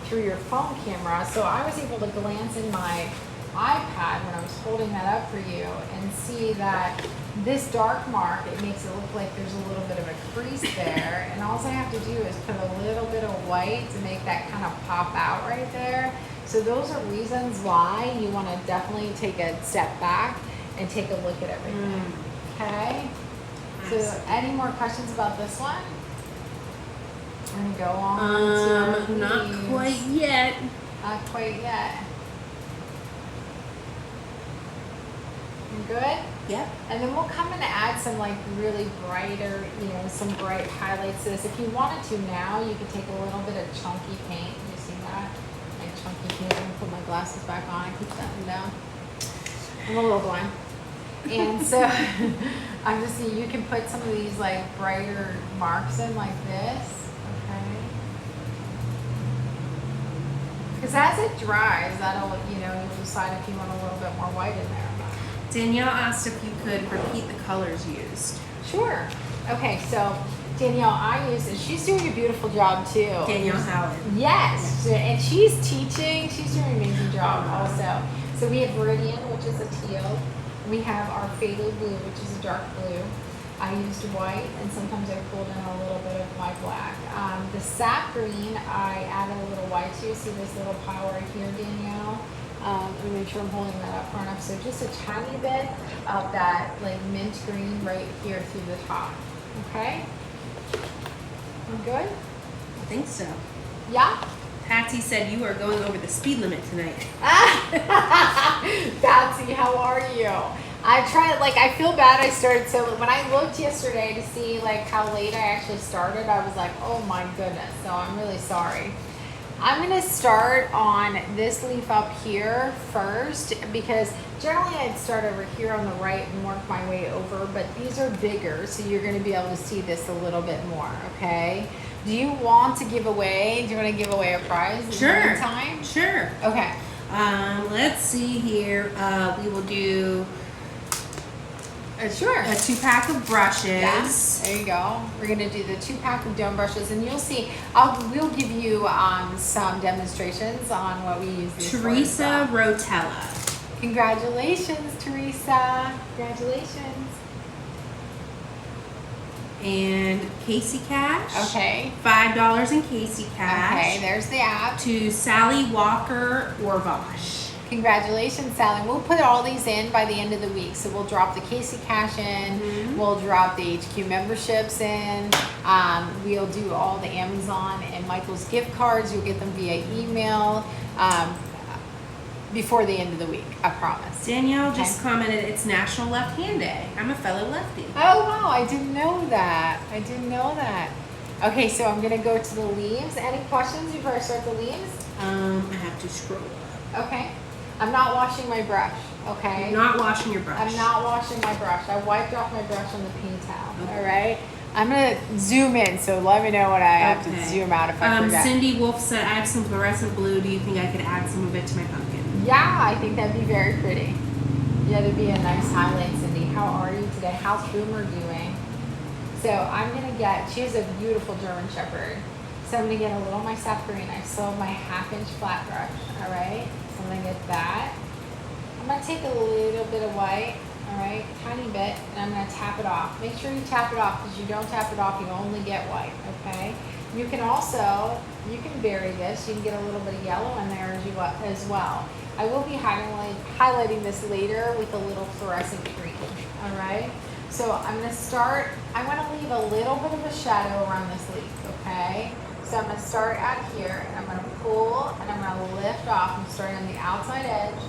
through your phone camera. So I was able to glance in my iPad when I was holding that up for you and see that this dark mark, it makes it look like there's a little bit of a crease there. And all I have to do is put a little bit of white to make that kind of pop out right there. So those are reasons why you want to definitely take a step back and take a look at everything. Okay? So any more questions about this one? We're going to go on to not quite yet. Not quite yet. You good? Yep. And then we'll come in and add some like really brighter, you know, some bright highlights to this. If you wanted to now, you could take a little bit of chunky paint. You see that? Like chunky paint. I'm gonna put my glasses back on. I keep setting down. I'm a little blind. And so I'm just saying you can put some of these like brighter marks in like this. Okay. Because as it dries, that'll, you know, you'll decide if you want a little bit more white in there or not. Danielle asked if you could repeat the colors used. Sure. Okay, so Danielle, I use it. She's doing a beautiful job too. Danielle Howard. Yes, and she's teaching. She's doing an amazing job also. So we have Viridian, which is a teal. We have our Phthalo Blue, which is a dark blue. I used white, and sometimes I pulled in a little bit of my black. The sap green, I added a little white to. See this little pile right here, Danielle? Let me make sure I'm holding that up far enough. So just a tiny bit of that like mint green right here through the top. Okay? You good? I think so. Yeah? Patsy said you are going over the speed limit tonight. Patsy, how are you? I tried, like, I feel bad I started, so when I looked yesterday to see, like, how late I actually started, I was like, oh my goodness, so I'm really sorry. I'm going to start on this leaf up here first, because generally I'd start over here on the right and work my way over, but these are bigger, so you're going to be able to see this a little bit more, okay? Do you want to give away, do you want to give away a prize? Sure. Time? Sure. Okay. Let's see here. We will do Sure. a 2-pack of brushes. Yeah, there you go. We're gonna do the 2-pack of dome brushes, and you'll see. We'll give you some demonstrations on what we use. These Teresa for, Rotella. Congratulations, Teresa. Congratulations. And Casey Cash. Okay. $5 in Casey Cash. Okay, there's the app. To Sally Walker Orvosh. Congratulations, Sally. We'll put all these in by the end of the week. So we'll drop the Casey Cash in. We'll drop the HQ memberships in. We'll do all the Amazon and Michael's gift cards. You'll get them via email before the end of the week, I promise. Danielle just commented, it's National Left Hand Day. I'm a fellow lefty. Oh, wow. I didn't know that. I didn't know that. Okay, so I'm going to go to the leaves. Any questions before I start the leaves? I have to scroll up. Okay. I'm not washing my brush, okay? You're not washing your brush. I'm not washing my brush. I wiped off my brush on the paint towel, all right? I'm going to zoom in, so let me know when I have to zoom out if I forget. Cindy Wolf said, I have some fluorescent blue. Do you think I could add some of it to my pumpkin? Yeah, I think that'd be very pretty. Yeah, that'd be a nice highlight, Cindy. How are you today? How's Boomer doing? So I'm going to get, she has a beautiful German Shepherd. So I'm going to get a little of my sap green. I still have my 1/2 inch flat brush, all right? So I'm going to get that. I'm going to take a little bit of white, all right, tiny bit, and I'm going to tap it off. Make sure you tap it off, because you don't tap it off, you only get white, okay? You can also, you can vary this. You can get a little bit of yellow in there as well. I will be highlighting this later with a little fluorescent green, all right? So I'm going to start, I want to leave a little bit of a shadow around this leaf, okay? So I'm going to start out here, and I'm going to pull, and I'm going to lift off. I'm starting on the outside edge,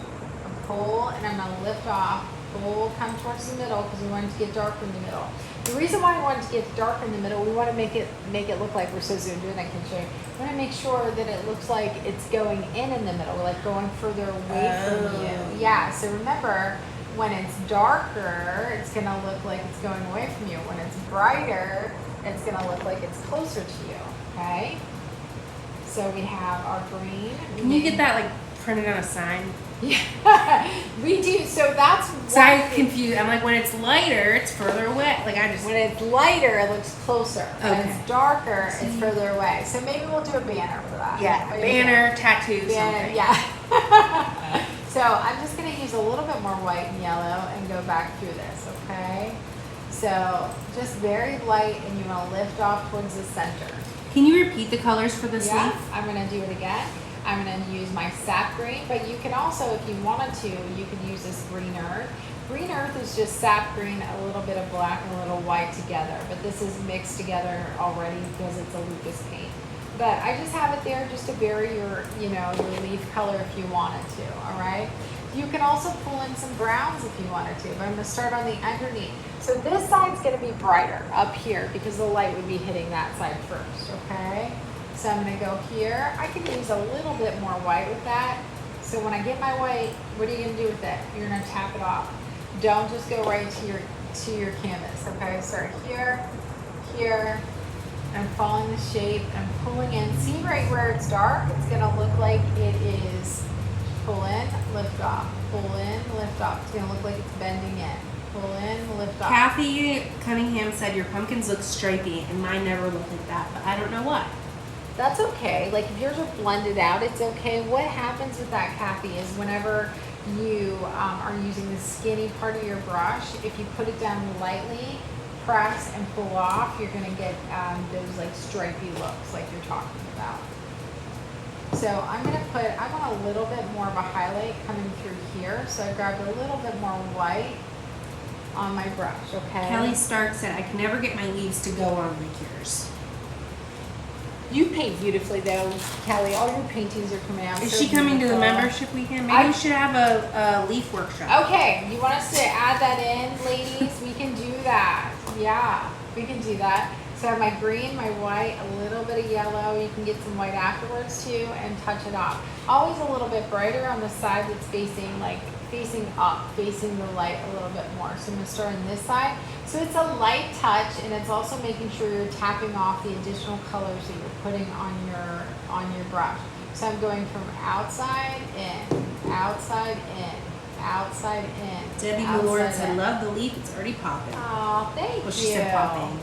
and pull, and I'm going to lift off, pull, come towards the middle, because we want it to get darker in the middle. The reason why we want it to get darker in the middle, we want to make it look like we're so zoomed in, I can show you. We want to make sure that it looks like it's going in the middle, like going further away from you. Yeah, so remember, when it's darker, it's going to look like it's going away from you. When it's brighter, it's going to look like it's closer to you, okay? So we have our green. Can you get that like printed on a sign? Yeah, we do. So that's so I'm confused. I'm like, when it's lighter, it's further away. Like when it's lighter, it looks closer. When it's darker, it's further away. So maybe we'll do a banner for that. Yeah, banner, tattoo, something. Yeah. So I'm just going to use a little bit more white and yellow and go back through this, okay? So just very light, and you want to lift off towards the center. Can you repeat the colors for this leaf? I'm going to do it again. I'm going to use my sap green, but you can also, if you wanted to, you could use this green earth. Green earth is just sap green, a little bit of black, and a little white together, but this is mixed together already because it's a Lucas paint. But I just have it there just to vary your, your leaf color if you wanted to, all right? You can also pull in some browns if you wanted to, but I'm going to start on the underneath. So this side's going to be brighter up here because the light would be hitting that side first, okay? So I'm going to go here. I can use a little bit more white with that. So when I get my white, what are you going to do with it? You're going to tap it off. Don't just go right to your canvas, okay? Start here, here. I'm following the shape. I'm pulling in. See right where it's dark? It's going to look like it is pull in, lift off, pull in, lift off. It's going to look like it's bending in. Pull in, lift off. Kathy Cunningham said your pumpkins look stripy, and mine never look like that, but I don't know why. That's okay. Like if yours are blended out, it's okay. What happens with that, Kathy, is whenever you are using the skinny part of your brush, if you put it down lightly, press and pull off, you're going to get those like stripy looks like you're talking about. So I'm going to put, I want a little bit more of a highlight coming through here. So I grabbed a little bit more white on my brush, okay? Kelly Stark said, I can never get my leaves to go on like yours. You paint beautifully though, Kelly. All your paintings are coming out. Is so she coming to the beautiful. membership weekend? Maybe we should have a leaf workshop. Okay, you want us to add that in, ladies? We can do that. Yeah, we can do that. So I have my green, my white, a little bit of yellow. You can get some white afterwards too and touch it off. Always a little bit brighter on the side that's facing up, facing the light a little bit more. So I'm gonna start on this side. So it's a light touch, and it's also making sure you're tapping off the additional colors that you're putting on your brush. So I'm going from outside in, outside in, outside in. Debbie Malord said, love the leaf, it's already popping. Oh, thank you. Well, she said popping.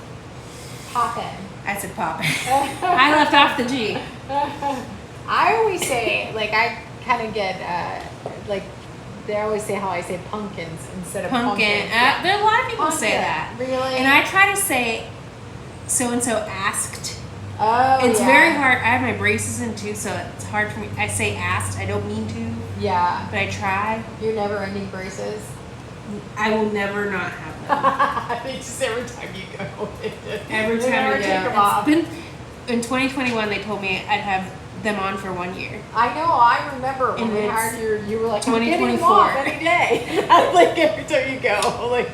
Popping. I said popping. I left off the G. I always say, like, I kind of get, like, they always say how I say pumpkins instead of pumpkin. Yeah. There are a lot of people say that. Really? And I try to say, so-and-so asked Oh, It's yeah. very hard. I have my braces in too, so it's hard for me. I say asked. I don't mean to, Yeah. but I try. Your never-ending braces. I will never not have them. They just every time you go. Every They time never I take go. them off. It's been in 2021. They told me I'd have them on for 1 year. I know. I remember when And we it's hired you. You were like, I'm getting them 2024. off any day. Like every time you go, like.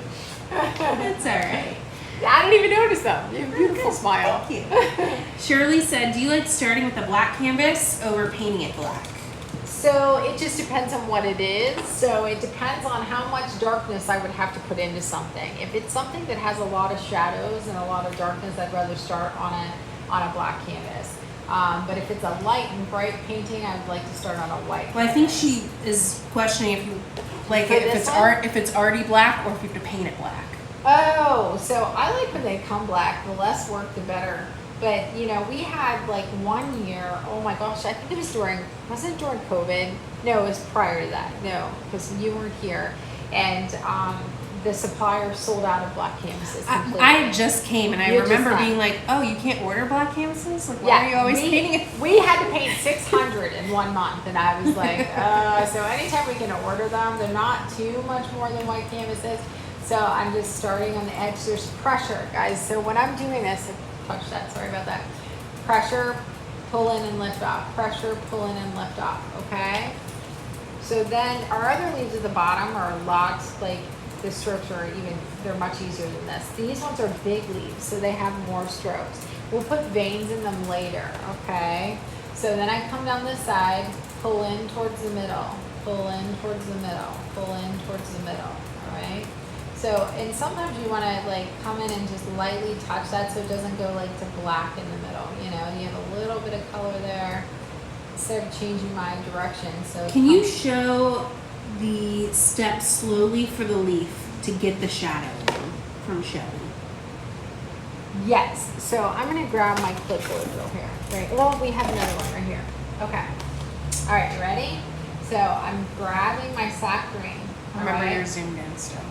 It's all right. I don't even notice them. You have a beautiful smile. Thank you. Shirley said, "Do you like starting with a black canvas over painting it black?" So it just depends on what it is. So it depends on how much darkness I would have to put into something. If it's something that has a lot of shadows and a lot of darkness, I'd rather start on a black canvas. But if it's a light and bright painting, I would like to start on a white. Well, I think she is questioning if you like For it, if this it's one? if it's already black, or if you have to paint it black. Oh, so I like when they come black. The less work, the better. But you know, we had like 1 year. Oh my gosh, I think it was wasn't it during COVID? No, it was prior to that. No, because you weren't here, and the supplier sold out of black canvases completely. I just came and I You just remember left. being like, "Oh, you can't order black canvases? Like, why are you always painting it?" We had to paint 600 in 1 month, and I was like, so anytime we can order them, they're not too much more than white canvases. So I'm just starting on the edge. There's pressure, guys. So when I'm doing this, touch that, sorry about that. Pressure, pull in and lift off. Pressure, pull in and lift off, okay? So then our other leaves at the bottom are locked, like the strokes are they're much easier than this. These ones are big leaves, so they have more strokes. We'll put veins in them later, okay? So then I come down this side, pull in towards the middle, pull in towards the middle, pull in towards the middle, all right? So, and sometimes you want to like come in and just lightly touch that so it doesn't go like to black in the middle. You know, you have a little bit of color there instead of changing my direction. So Can you show the steps slowly for the leaf to get the shadow from showing? Yes. So I'm going to grab my clipboard real here. Right. Well, we have another one right here. Okay. All right. You ready? So I'm grabbing my sack green. Remember, you're zoomed in still.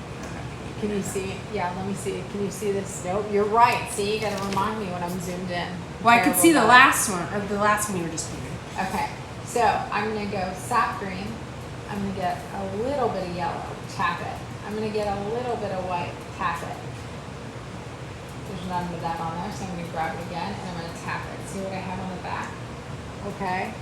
Can you see? Yeah, let me see. Can you see this? Nope, you're right. See, you got to remind me when I'm zoomed in. Well, I could see the Terrible. last one, or the last one you were just painting. Okay, so I'm going to go sap green. I'm going to get a little bit of yellow, tap it. I'm going to get a little bit of white, tap it. There's none of that on there, so I'm going to grab it again and I'm going to tap it. See what I have on the back? Okay.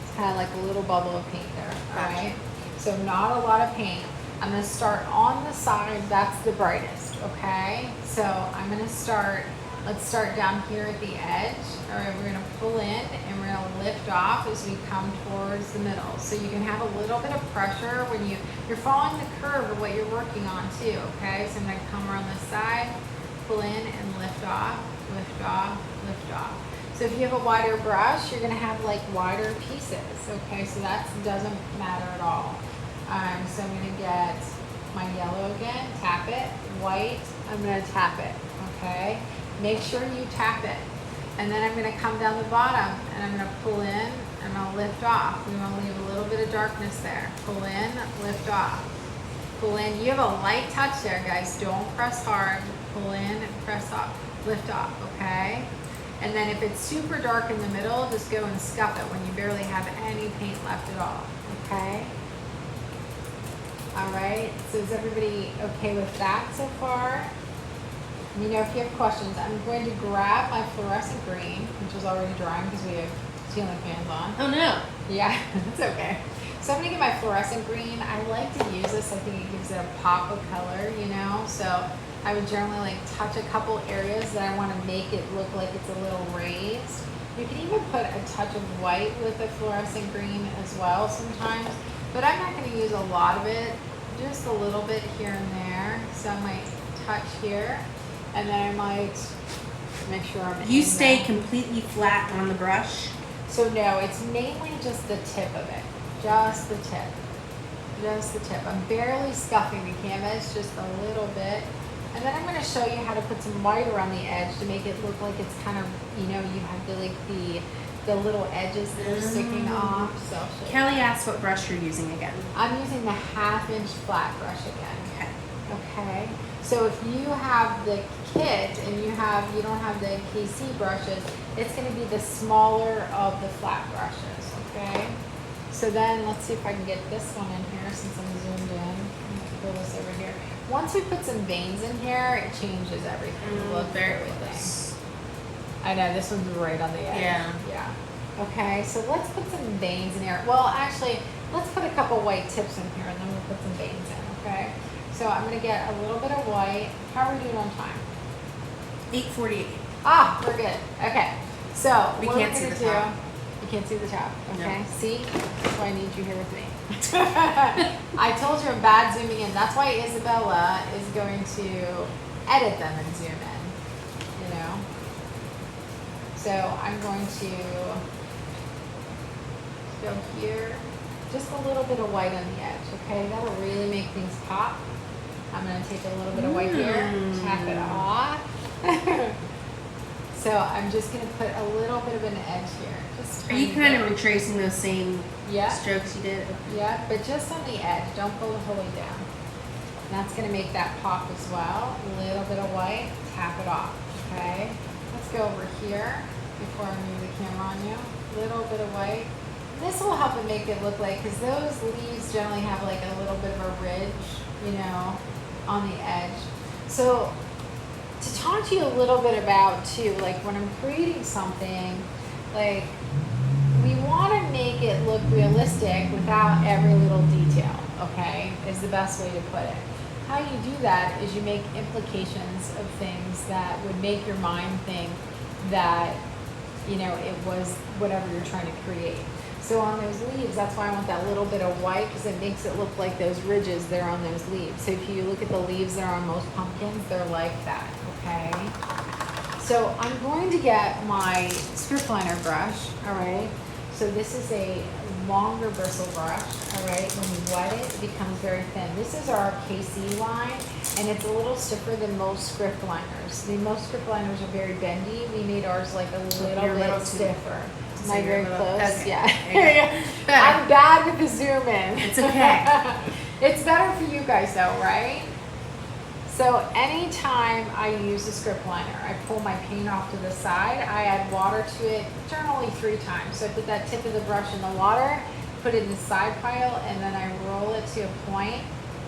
It's kind of like a little bubble of paint there, all Gotcha. right? So not a lot of paint. I'm going to start on the side, that's the brightest, okay? So I'm going to start, let's start down here at the edge. All right, we're going to pull in and we're going to lift off as we come towards the middle. So you can have a little bit of pressure when you're following the curve of what you're working on too, okay? So I'm going to come around this side, pull in and lift off, lift off, lift off. So if you have a wider brush, you're going to have like wider pieces, okay? So that doesn't matter at all. So I'm going to get my yellow again, tap it, white, I'm going to tap it, okay? Make sure you tap it. And then I'm going to come down the bottom and I'm going to pull in and I'll lift off. We want to leave a little bit of darkness there. Pull in, lift off. Pull in. You have a light touch there, guys. Don't press hard. Pull in and press off, lift off, okay? And then if it's super dark in the middle, just go and scuff it when you barely have any paint left at all, okay? All right, so is everybody okay with that so far? You know, if you have questions, I'm going to grab my fluorescent green, which is already drying because we have ceiling fans on. Oh no. Yeah, it's okay. So I'm gonna get my fluorescent green. I like to use this. I think it gives it a pop of color, you know? So I would generally like touch a couple areas that I want to make it look like it's a little raised. You can even put a touch of white with the fluorescent green as well sometimes, but I'm not going to use a lot of it, just a little bit here and there. So I might touch here, and then I might make sure I'm You in stay there. completely flat on the brush. So no, it's mainly just the tip of it, just the tip, just the tip. I'm barely scuffing the canvas, just a little bit. And then I'm going to show you how to put some white around the edge to make it look like it's kind of, you know, you have the little edges that are sticking off. So I'll show you. Kelly asked what brush you're using again. I'm using the 1/2-inch flat brush again. Okay. Okay. So if you have the kit and you don't have the KC brushes, It's gonna be the smaller of the flat brushes, okay? So then, let's see if I can get this one in here since I'm zoomed in. I'm gonna pull this over here. Once we put some veins in here, it changes everything. Look, Bear everything. with us. I know, this one's right on the edge. Yeah. Yeah. Okay, so let's put some veins in here. Well, actually, let's put a couple white tips in here and then we'll put some veins in, okay? So I'm gonna get a little bit of white. How are we doing on time? 8:48. Ah, we're good. Okay. So We what can't we're see gonna the do, top. you can't see the top. Okay. No. See? That's why I need you here with me. I told you I'm bad zooming in. That's why Isabella is going to edit them and zoom in. You know? So I'm going to go here. Just a little bit of white on the edge, okay? That'll really make things pop. I'm gonna take a little bit of white here, tap it off. So I'm just gonna put a little bit of an edge here. Just Are you tiny kind bit. of retracing those same Yeah. strokes you did? Yeah, but just on the edge. Don't go the whole way down. That's gonna make that pop as well. A little bit of white, tap it off, okay? Let's go over here before I move the camera on you. Little bit of white. This will help it make it look like, because those leaves generally have like a little bit of a ridge, you know, on the edge. So to talk to you a little bit about too, like when I'm creating something, like we want to make it look realistic without every little detail, okay, is the best way to put it. How you do that is you make implications of things that would make your mind think that, you know, it was whatever you're trying to create. So on those leaves, that's why I want that little bit of white, because it makes it look like those ridges there on those leaves. So if you look at the leaves that are on most pumpkins, they're like that, okay? So I'm going to get my script liner brush, all right? So this is a longer bristle brush, all right? When you wet it, it becomes very thin. This is our KC line, and it's a little stiffer than most script liners. Most script liners are very bendy. We made ours like a little bit stiffer. Am I very close? Okay. Yeah. Better. I'm bad with the zoom in. It's okay. It's better for you guys though, right? So anytime I use a script liner, I pull my paint off to the side, I add water to it, generally 3 times. So I put that tip of the brush in the water, put it in the side pile, and then I roll it to a point.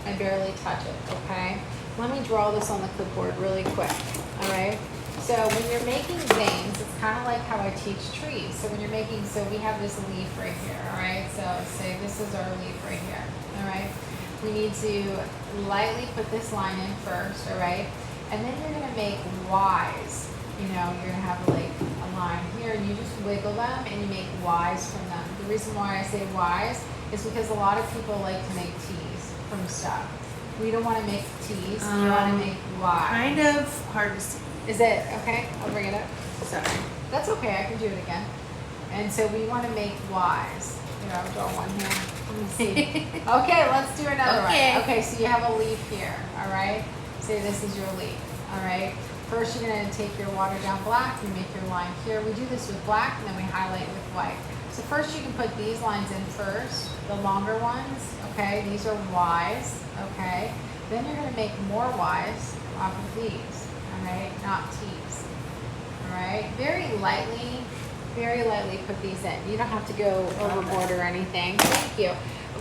I barely touch it, okay? Let me draw this on the clipboard really quick, all right? So when you're making veins, it's kind of like how I teach trees. So when you're making, so we have this leaf right here, all right? So say this is our leaf right here, all right? We need to lightly put this line in first, all right? And then you're gonna make Ys. You know, you're gonna have like a line here and you just wiggle them and you make Ys from them. The reason why I say Ys is because a lot of people like to make Ts from stuff. We don't wanna make Ts, we wanna make Ys. Kind of hard to see. Is it, okay, I'll bring it up. Sorry. That's okay, I can do it again. And so we want to make Ys. Here, I'll draw one here. Let me see. Okay, let's do another Okay. one. Okay, so you have a leaf here, all right? Say this is your leaf, all right? First, you're going to take your watered down black, you make your line here. We do this with black, and then we highlight with white. So first, you can put these lines in first, the longer ones, okay? These are Ys, okay? Then you're going to make more Ys off of these. All right, not T's. All right, very lightly put these in. You don't have to go overboard or anything. Thank you.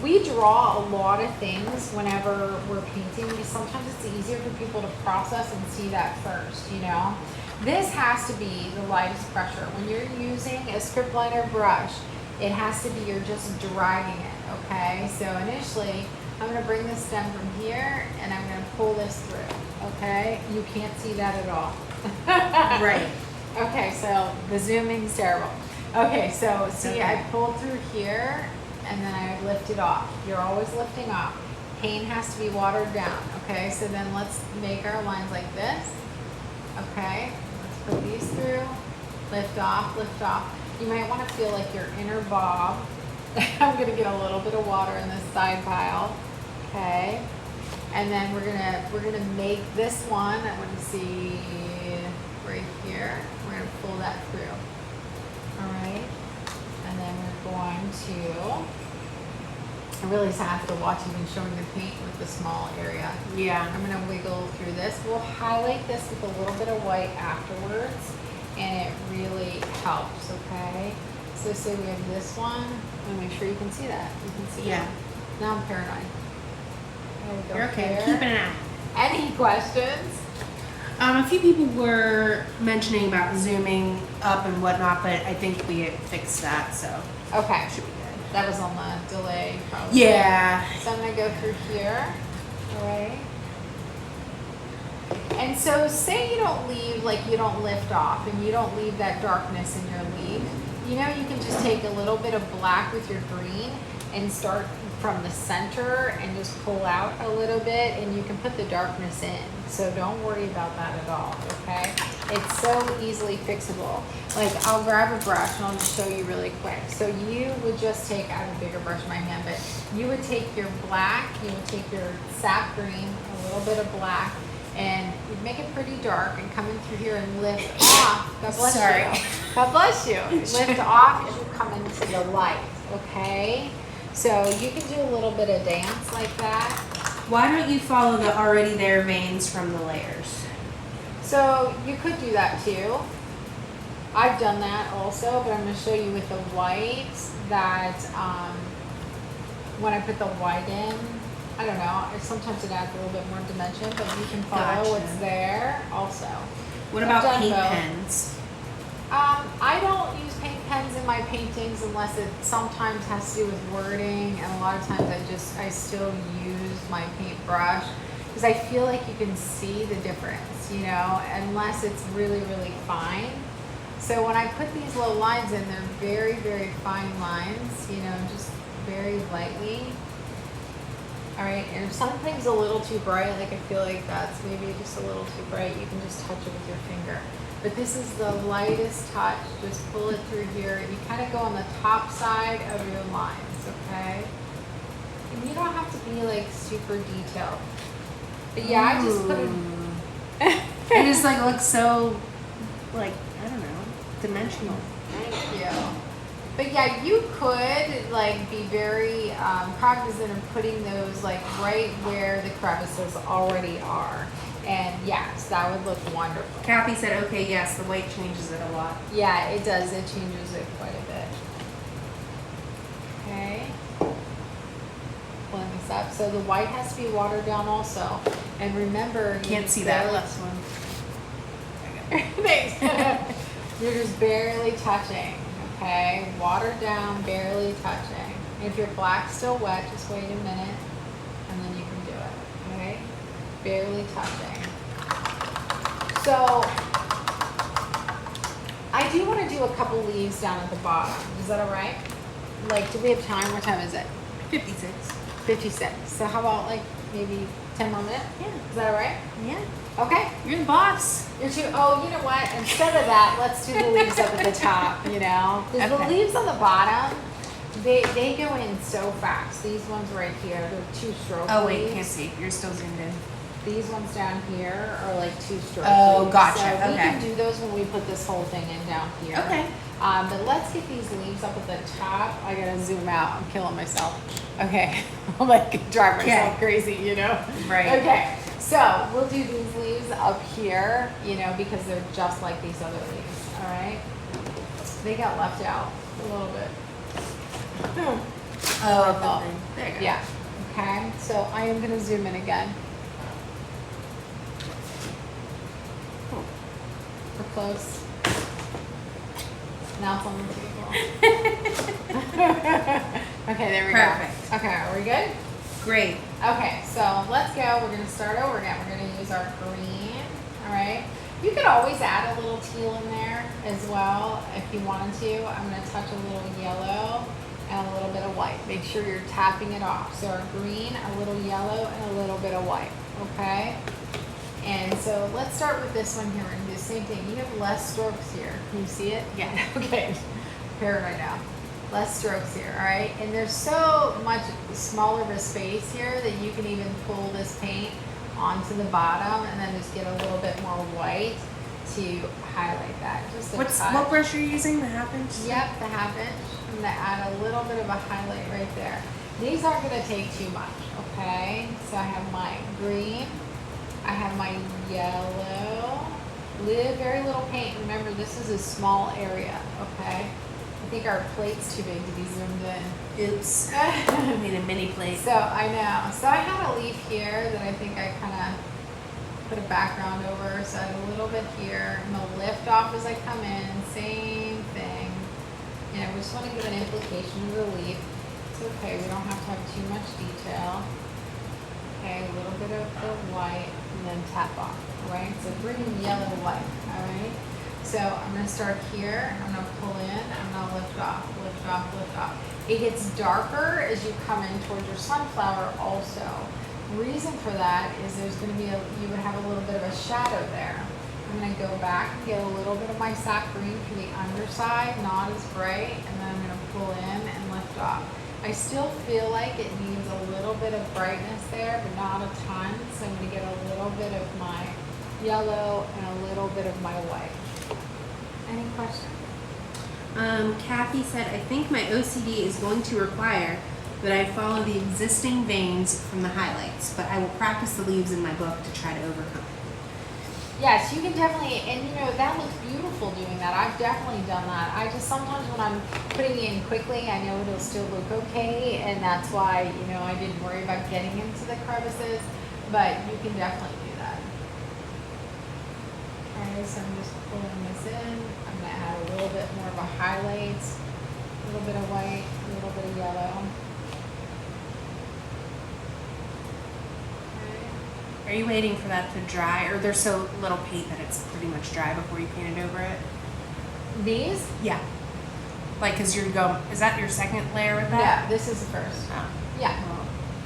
We draw a lot of things whenever we're painting because sometimes it's easier for people to process and see that first, you know. This has to be the lightest pressure. When you're using a script liner brush, it has to be, you're just dragging it, okay? So initially, I'm gonna bring this stem from here and I'm gonna pull this through, okay? You can't see that at all. Right. Okay, so the zooming's terrible. Okay, so see, I pulled through here and then I lift it off. You're always lifting off. Paint has to be watered down, okay? So then let's make our lines like this, okay? Let's put these through, lift off, lift off. You might wanna feel like your inner bob. I'm gonna get a little bit of water in this side pile, okay? And then we're gonna make this one. I want to see right here. We're gonna pull that through. All right, and then we're going to. I really have to watch even showing the paint with the small area. Yeah. I'm gonna wiggle through this. We'll highlight this with a little bit of white afterwards. and it really helps, okay? So say we have this one, and make sure you can see that. You can see Yeah. that. Now I'm paranoid. There we go. You're okay. Here. Keeping an eye. Any questions? A few people were mentioning about zooming up and whatnot, but I think we had fixed that, so Okay. should be good. That was on the delay probably. Yeah. So I'm gonna go through here, all right? And so say you don't leave, like you don't lift off and you don't leave that darkness in your leaf, you know, you can just take a little bit of black with your green and start from the center and just pull out a little bit, and you can put the darkness in. So don't worry about that at all, okay? It's so easily fixable. Like I'll grab a brush and I'll just show you really quick. So you would just take, I have a bigger brush in my hand, but you would take your black, you would take your sap green, a little bit of black, and you'd make it pretty dark and come in through here and lift off. God bless Sorry. you. God bless you. Lift off as you come into the light, okay? So you can do a little bit of dance like that. Why don't you follow the already there veins from the layers? So you could do that too. I've done that also, but I'm going to show you with the white that when I put the white in, I don't know, sometimes it adds a little bit more dimension, but you can follow Gotcha. what's there also. What I've about done paint both. pens? I don't use paint pens in my paintings unless it sometimes has to do with wording, and a lot of times I still use my paintbrush because I feel like you can see the difference, you know, unless it's really, really fine. So when I put these little lines in, they're very, very fine lines, you know, just very lightly. All right, and if something's a little too bright, like I feel like that's maybe just a little too bright, you can just touch it with your finger. But this is the lightest touch. Just pull it through here. You kind of go on the top side of your lines, okay? And you don't have to be like super detailed. But yeah, I just put it. It just like looks so, like, I don't know, dimensional. Thank you. But yeah, you could like be very cognizant of putting those like right where the crevices already are. And yes, that would look wonderful. Kathy said, okay, yes, the white changes it a lot. Yeah, it does. It changes it quite a bit. Okay. Pulling this up. So the white has to be watered down also. And remember, Can't see that last one. Thanks. You're just barely touching. Okay. Watered down, barely touching. And if your black's still wet, just wait a minute, and then you can do it. Okay. Barely touching. So I do want to do a couple leaves down at the bottom. Is that all right? Like, do we have time? What time is it? 56. 56. So how about like maybe 10 more minutes? Yeah. Is that all right? Yeah. Okay. You're the boss. You're too. Oh, you know what? Instead of that, let's do the leaves up at the top. You know, because the Okay. leaves on the bottom, they go in so fast. These ones right here, they're two-stroke. Oh, wait, leaves. can't see. You're still zoomed in. These ones down here are like two-stroke. Oh, leaves. gotcha. So we Okay. can do those when we put this whole thing in down here. Okay. But let's get these leaves up at the top. I gotta zoom out. I'm killing myself. Okay. I'm like drive myself Okay. crazy, you know? Right. Okay. So we'll do these leaves up here, you know, because they're just like these other leaves. All right. They got left out a little bit. Oh, there you go. Yeah. Okay. So I am gonna zoom in again. We're close. Now it's on the table. Okay, there we Perfect. go. Okay, are we good? Great. Okay, so let's go. We're gonna start over again. We're gonna use our green. All right. You could always add a little teal in there as well if you wanted to. I'm gonna touch a little yellow and a little bit of white. Make sure you're tapping it off. So our green, a little yellow, and a little bit of white. Okay. And so let's start with this one here. We're gonna do the same thing. You have less strokes here. Can you see it? Yeah. Okay. Paranoid now. Less strokes here, all right? And there's so much smaller of a space here that you can even pull this paint onto the bottom and then just get a little bit more white to highlight that. Just a touch. What brush are you using? The 1/2 inch? Yep, the 1/2 inch. I'm gonna add a little bit of a highlight right there. These aren't gonna take too much, okay? So I have my green, I have my yellow, Very little paint. Remember, this is a small area, okay? I think our plate's too big to be zoomed in. Oops. I made a mini plate. So I know. So I had a leaf here that I think I kind of put a background over. So I had a little bit here. I'm going to lift off as I come in. Same thing. You know, we just want to give an implication of the leaf. It's okay. We don't have to have too much detail. Okay, a little bit of the white and then tap off. All right, so bringing yellow to white. All right. So I'm going to start here. I'm going to pull in. I'm going to lift off, lift off, lift off. It gets darker as you come in towards your sunflower also. Reason for that is there's going to be you would have a little bit of a shadow there. I'm going to go back and get a little bit of my sap green for the underside, not as bright, and then I'm going to pull in and lift off. I still feel like it needs a little bit of brightness there, but not a ton. So I'm going to get a little bit of my yellow and a little bit of my white. Any questions? Kathy said, I think my OCD is going to require that I follow the existing veins from the highlights, but I will practice the leaves in my book to try to overcome it. Yes, you can definitely, and you know, that looks beautiful doing that. I've definitely done that. I just sometimes when I'm putting it in quickly, I know it'll still look okay, and that's why, you know, I didn't worry about getting into the crevices, but you can definitely do that. Okay, so I'm just pulling this in. I'm going to add a little bit more of a highlight, a little bit of white, a little bit of yellow. Are you waiting for that to dry, or there's so little paint that it's pretty much dry before you paint it over it? These? Yeah. Like, cause you're going, is that your second layer with that? Yeah, this is the first. Oh. Yeah.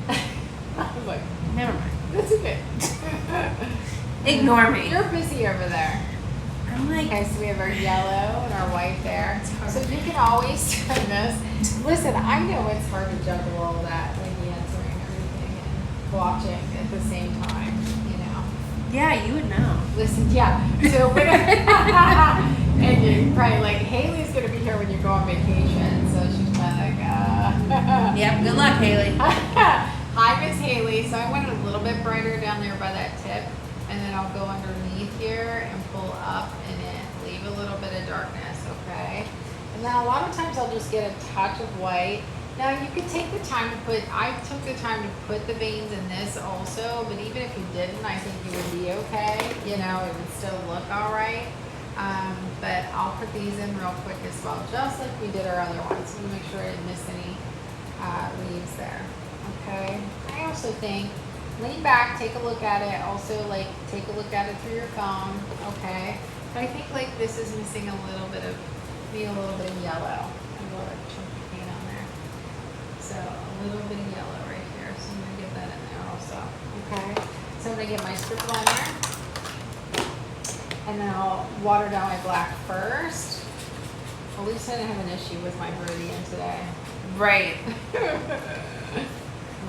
I was like, Never mind. that's okay. Ignore me. You're busy over there. I'm like, Okay, so we have our yellow and our white there. So you can always turn this. Listen, I know it's hard to juggle all that when you're answering everything and watching at the same time, you know. yeah, you would know. Listen, yeah. So we're gonna, and you're probably like, Haley's gonna be here when you go on vacation, so she's probably like, Yep, good luck, Haley. Hi, Miss Haley. So I went a little bit brighter down there by that tip, and then I'll go underneath here and pull up and in, leave a little bit of darkness, okay? And then a lot of times I'll just get a touch of white. Now you could take the time to put, I took the time to put the veins in this also, but even if you didn't, I think you would be okay. You know, it would still look all right. But I'll put these in real quick as well, just like we did our other ones. So make sure I didn't miss any leaves there, okay? I also think, lean back, take a look at it. Also, like, take a look at it through your phone, okay? But I think, like, this is missing a little bit of, maybe a little bit of yellow. A little chunk of paint on there. So, a little bit of yellow right here. So, I'm going to get that in there also, okay? So, I'm going to get my strip liner. And then I'll water down my black first. At least I didn't have an issue with my Viridian today. Right.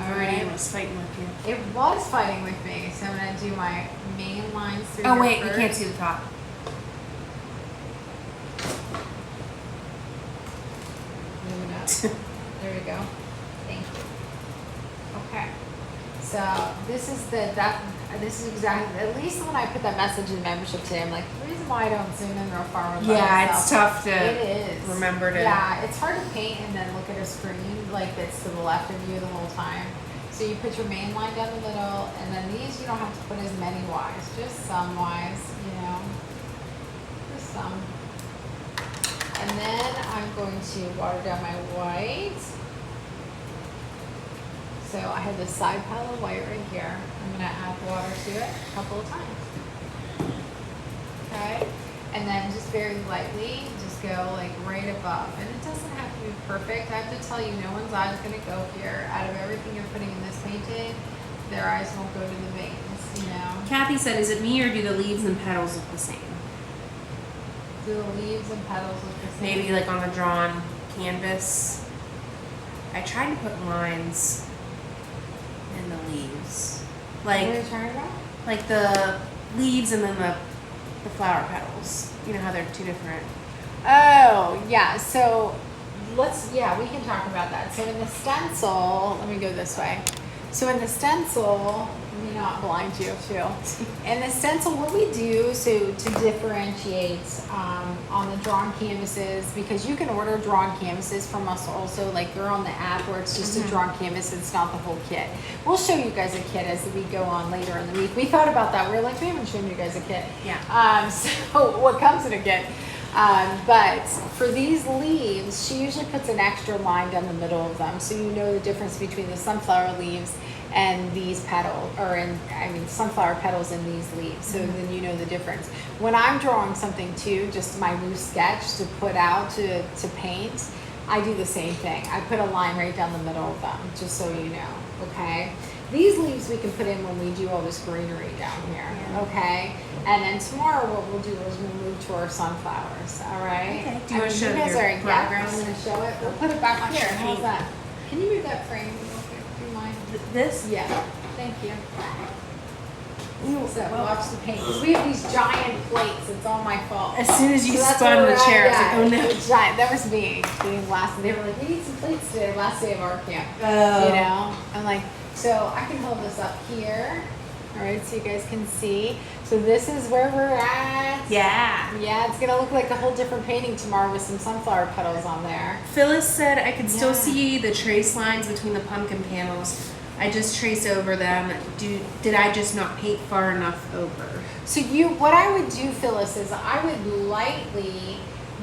Alright. was fighting with you. It was fighting with me, so I'm going to do my main lines through Oh here wait, first. you can't see the top. Move it up. There we go. Thank you. Okay. So this is this is exactly, at least when I put that message in membership today, I'm like, the reason why I don't zoom in real far with Yeah, it's tough to It is. remember to. Yeah, it's hard to paint and then look at a screen like that's to the left of you the whole time. So you put your main line down the middle, and then these you don't have to put as many wise, just some wise, you know, just some. And then I'm going to water down my white. So I have this side pile of white right here. I'm going to add water to it a couple of times. Okay? And then just very lightly, just go like right above. And it doesn't have to be perfect. I have to tell you, no one's eye is going to go here. Out of everything you're putting in this painting, their eyes won't go to the veins, you know? Kathy said, is it me or do the leaves and petals look the same? Do the leaves and petals look the same? Maybe like on a drawn canvas. I tried to put lines in the leaves. What are you Like trying about? like the leaves and then the flower petals. You know how they're two different. Oh, yeah. So we can talk about that. So in the stencil, let me go this way. So in the stencil, let me me not blind you too. And the stencil, what we do, so to differentiate on the drawn canvases, because you can order drawn canvases from us also, like they're on the app where it's just a drawn canvas, it's not the whole kit. We'll show you guys a kit as we go on later in the week. We thought about that. We were like, we haven't shown you guys a kit. Yeah. So what comes in a kit? But for these leaves, she usually puts an extra line down the middle of them, so you know the difference between the sunflower leaves and these petals, sunflower petals and these leaves. So then you know the difference. When I'm drawing something too, just my loose sketch to put out to paint, I do the same thing. I put a line right down the middle of them, just so you know, okay? These leaves we can put in when we do all this greenery down here, okay? And then tomorrow what we'll do is we'll move to our sunflowers, all right? Okay. Do you want to show you guys your are progress? I'm going to show it. We'll put it back here. How's that? Can you move that frame real quick? Do you mind? This? Yeah. Thank you. So watch the paint. 'Cause we have these giant plates. It's all my fault. As soon as you So that's spun where the we're chair, at. I was like, oh no. It's giant. That was me being last. And they were like, we need some plates today. Last day of our camp. Oh. You know? I'm like, so I can hold this up here. All right, so you guys can see. So this is where we're at. Yeah. Yeah, it's gonna look like a whole different painting tomorrow with some sunflower petals on there. Phyllis said I could still Yeah. see the trace lines between the pumpkin panels. I just traced over them. Did I just not paint far enough over? So what I would do, Phyllis, is I would lightly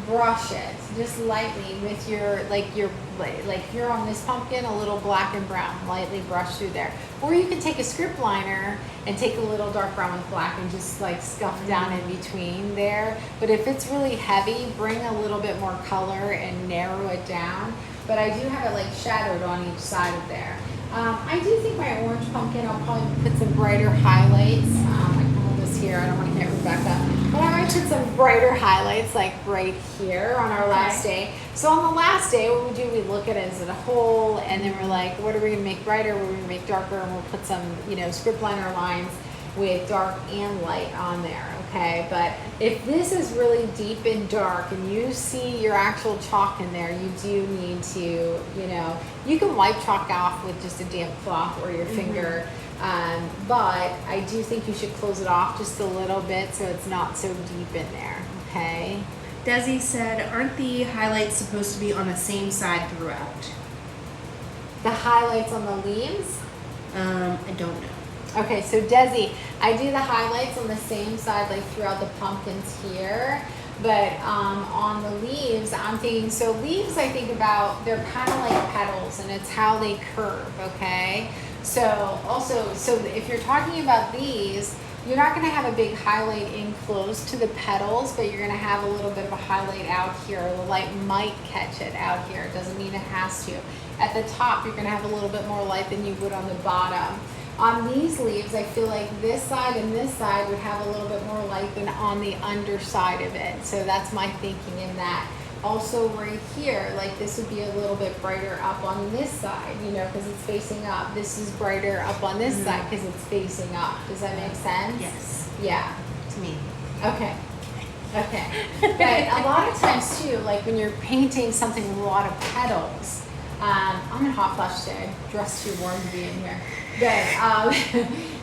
brush it, just lightly with your, like if you're on this pumpkin, a little black and brown, lightly brush through there. Or you can take a script liner and take a little dark brown with black and just like scuff down in between there. But if it's really heavy, bring a little bit more color and narrow it down. But I do have it like shadowed on each side of there. I do think my orange pumpkin, I'll probably put some brighter highlights. I can hold this here, I don't want to hit Rebecca. But I might put some brighter highlights like right here on our last day. So on the last day, what we do, we look at it as a whole, and then we're like, what are we going to make brighter, what are we going to make darker, and we'll put some, script liner lines with dark and light on there, okay? But if this is really deep and dark and you see your actual chalk in there, you do need to, you can wipe chalk off with just a damp cloth or your finger, but I do think you should close it off just a little bit so it's not so deep in there, okay? Desi said, aren't the highlights supposed to be on the same side throughout? The highlights on the leaves? I don't know. Okay, so Desi, I do the highlights on the same side like throughout the pumpkins here, but on the leaves, I'm thinking, so leaves I think about, they're kind of like petals and it's how they curve, okay? So also, if you're talking about these, you're not going to have a big highlight in close to the petals, but you're going to have a little bit of a highlight out here. The light might catch it out here. It doesn't mean it has to. At the top, you're going to have a little bit more light than you would on the bottom. On these leaves, I feel like this side and this side would have a little bit more light than on the underside of it. So that's my thinking in that. Also right here, like this would be a little bit brighter up on this side, because it's facing up. This is brighter up on this side because it's facing up. Does that make sense? Yes. Yeah. To me. Okay. Okay. But a lot of times too, like when you're painting something with a lot of petals, I'm in hot flush today. Dressed too warm to be in here. But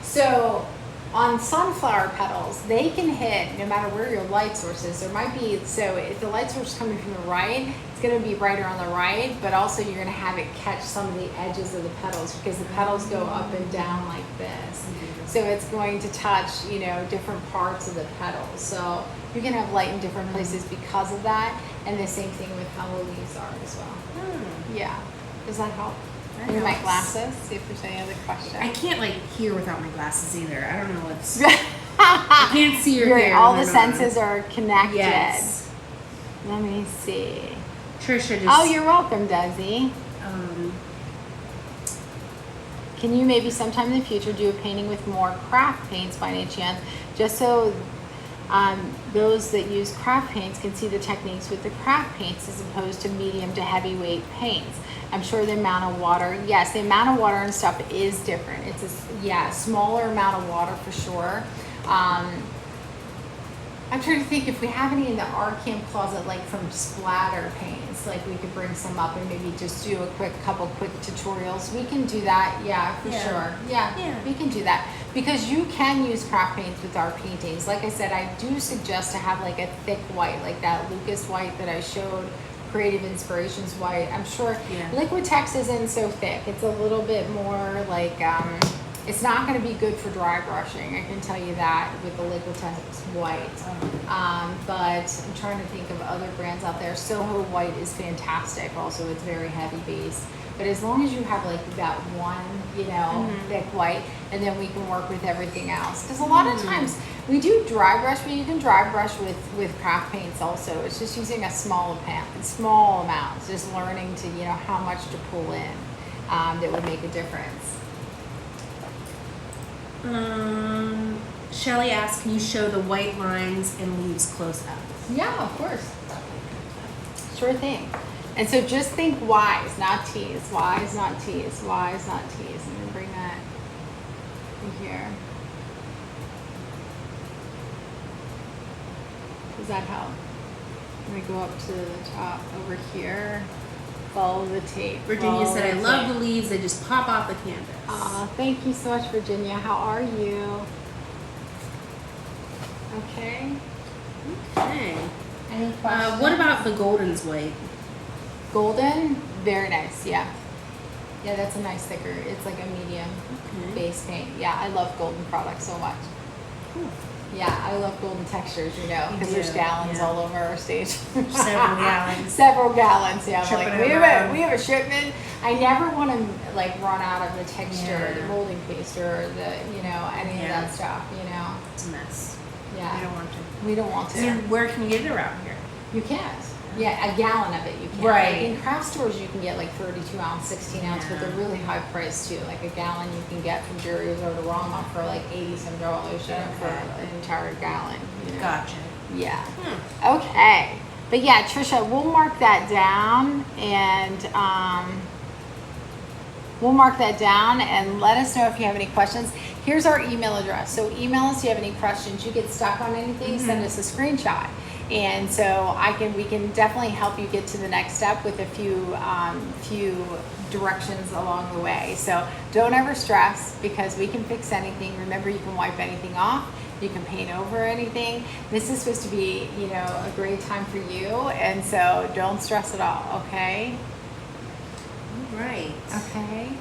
so on sunflower petals, they can hit no matter where your light source is. There might be, so if the light source is coming from the right, it's going to be brighter on the right, but also you're going to have it catch some of the edges of the petals because the petals go up and down like this. So it's going to touch, different parts of the petals. So you can have light in different places because of that. And the same thing with how the leaves are as well. Yeah. Does that help? Maybe my glasses, see if there's any other questions. I can't hear without my glasses either. I don't know what's. I can't see your hair. All the senses are connected. Yes. Let me see. Trisha just. Oh, you're welcome, Desi. Can you maybe sometime in the future do a painting with more craft paints by any chance, just so those that use craft paints can see the techniques with the craft paints as opposed to medium to heavyweight paints? I'm sure the amount of water, yes, the amount of water and stuff is different. It's a smaller amount of water for sure. I'm trying to think if we have any in the art camp closet, like from splatter paints, like we could bring some up and maybe just do a couple quick tutorials. We can do that, yeah, for sure. Yeah, we can do that. because you can use craft paints with our paintings. Like I said, I do suggest to have like a thick white, like that Lucas white that I showed, Creative Inspirations white. I'm sure Liquitex isn't so thick. It's a little bit more like, it's not going to be good for dry brushing. I can tell you that with the Liquitex white. But I'm trying to think of other brands out there. Soho white is fantastic. Also, it's very heavy base. But as long as you have like that one, you know, thick white, and then we can work with everything else. Because a lot of times we do dry brush, but you can dry brush with craft paints also. It's just using a small amount, just learning to, you know, how much to pull in that would make a difference. Shelly asked, can you show the white lines and leaves close up? Yeah, of course. Sure thing. And so just think Y's, not T's. Y's, not T's. Y's, not T's. I'm going to bring that in here. Does that help? Let me go up to the top over here. Follow the tape. Virginia said, I love the leaves. They just pop off the canvas. Aw, thank you so much, Virginia. How are you? Okay. Okay. Any questions? What about the Golden's white? Golden? Very nice, yeah. Yeah, that's a nice thicker. It's like a medium base paint. Yeah, I love golden products so much. Cool. Yeah, I love golden textures, you know, because there's gallons all over our stage. Several gallons. Several gallons, yeah. Shipping Like, it we have a shipment. I never want to like run out of the texture, the molding paste, or the, you know, any of that stuff, you know. It's a mess. Yeah. We don't want to. We don't want to. And where can you get it around here? You can't. Yeah, a gallon of it you can. Right. Like in craft stores you can get like 32 ounce, 16 ounce, but they're really high priced too. Like a gallon you can get from Jerry Roma for like $80 some dollars, you know, for an entire gallon. You know? Gotcha. Yeah. Okay. But yeah, Trisha, we'll mark that down and let us know if you have any questions. Here's our email address. So email us if you have any questions. You get stuck on anything, send us a screenshot. And so we can definitely help you get to the next step with a few directions along the way. So don't ever stress, because we can fix anything. Remember, you can wipe anything off. You can paint over anything. This is supposed to be, you know, a great time for you. And so don't stress at all, okay? Right. Okay.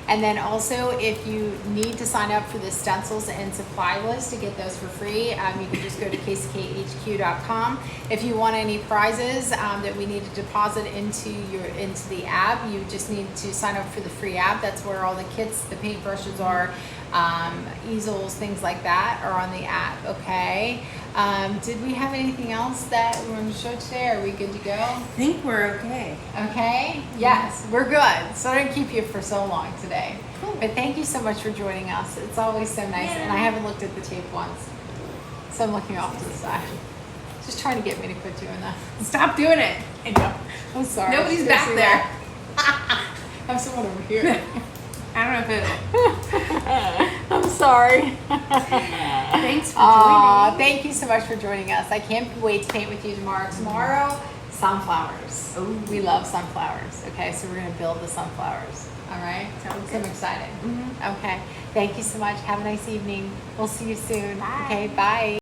And then also, if you need to sign up for the stencils and supply list to get those for free, you can just go to kchq.com. If you want any prizes that we need to deposit into the app, you just need to sign up for the free app. That's where all the kits, the paintbrushes are, easels, things like that are on the app. Okay. Did we have anything else that we wanted to show today? Are we good to go? I think we're okay. Okay? Yes, we're good. So I didn't keep you for so long today. Cool. But thank you so much for joining us. It's always so nice. And I haven't looked at the tape once. So I'm looking off to the side. Just trying to get me to quit doing that. Stop doing it. I know. I'm sorry. Nobody's back there. I have someone over here. I don't know if it. I'm sorry. Thanks for joining. Thank you so much for joining us. I can't wait to paint with you tomorrow. Tomorrow, sunflowers. Ooh. We love sunflowers. Okay, so we're going to build the sunflowers. All right? Sounds So I'm good. excited. Okay. Thank you so much. Have a nice evening. We'll see you soon. Bye. Okay, bye.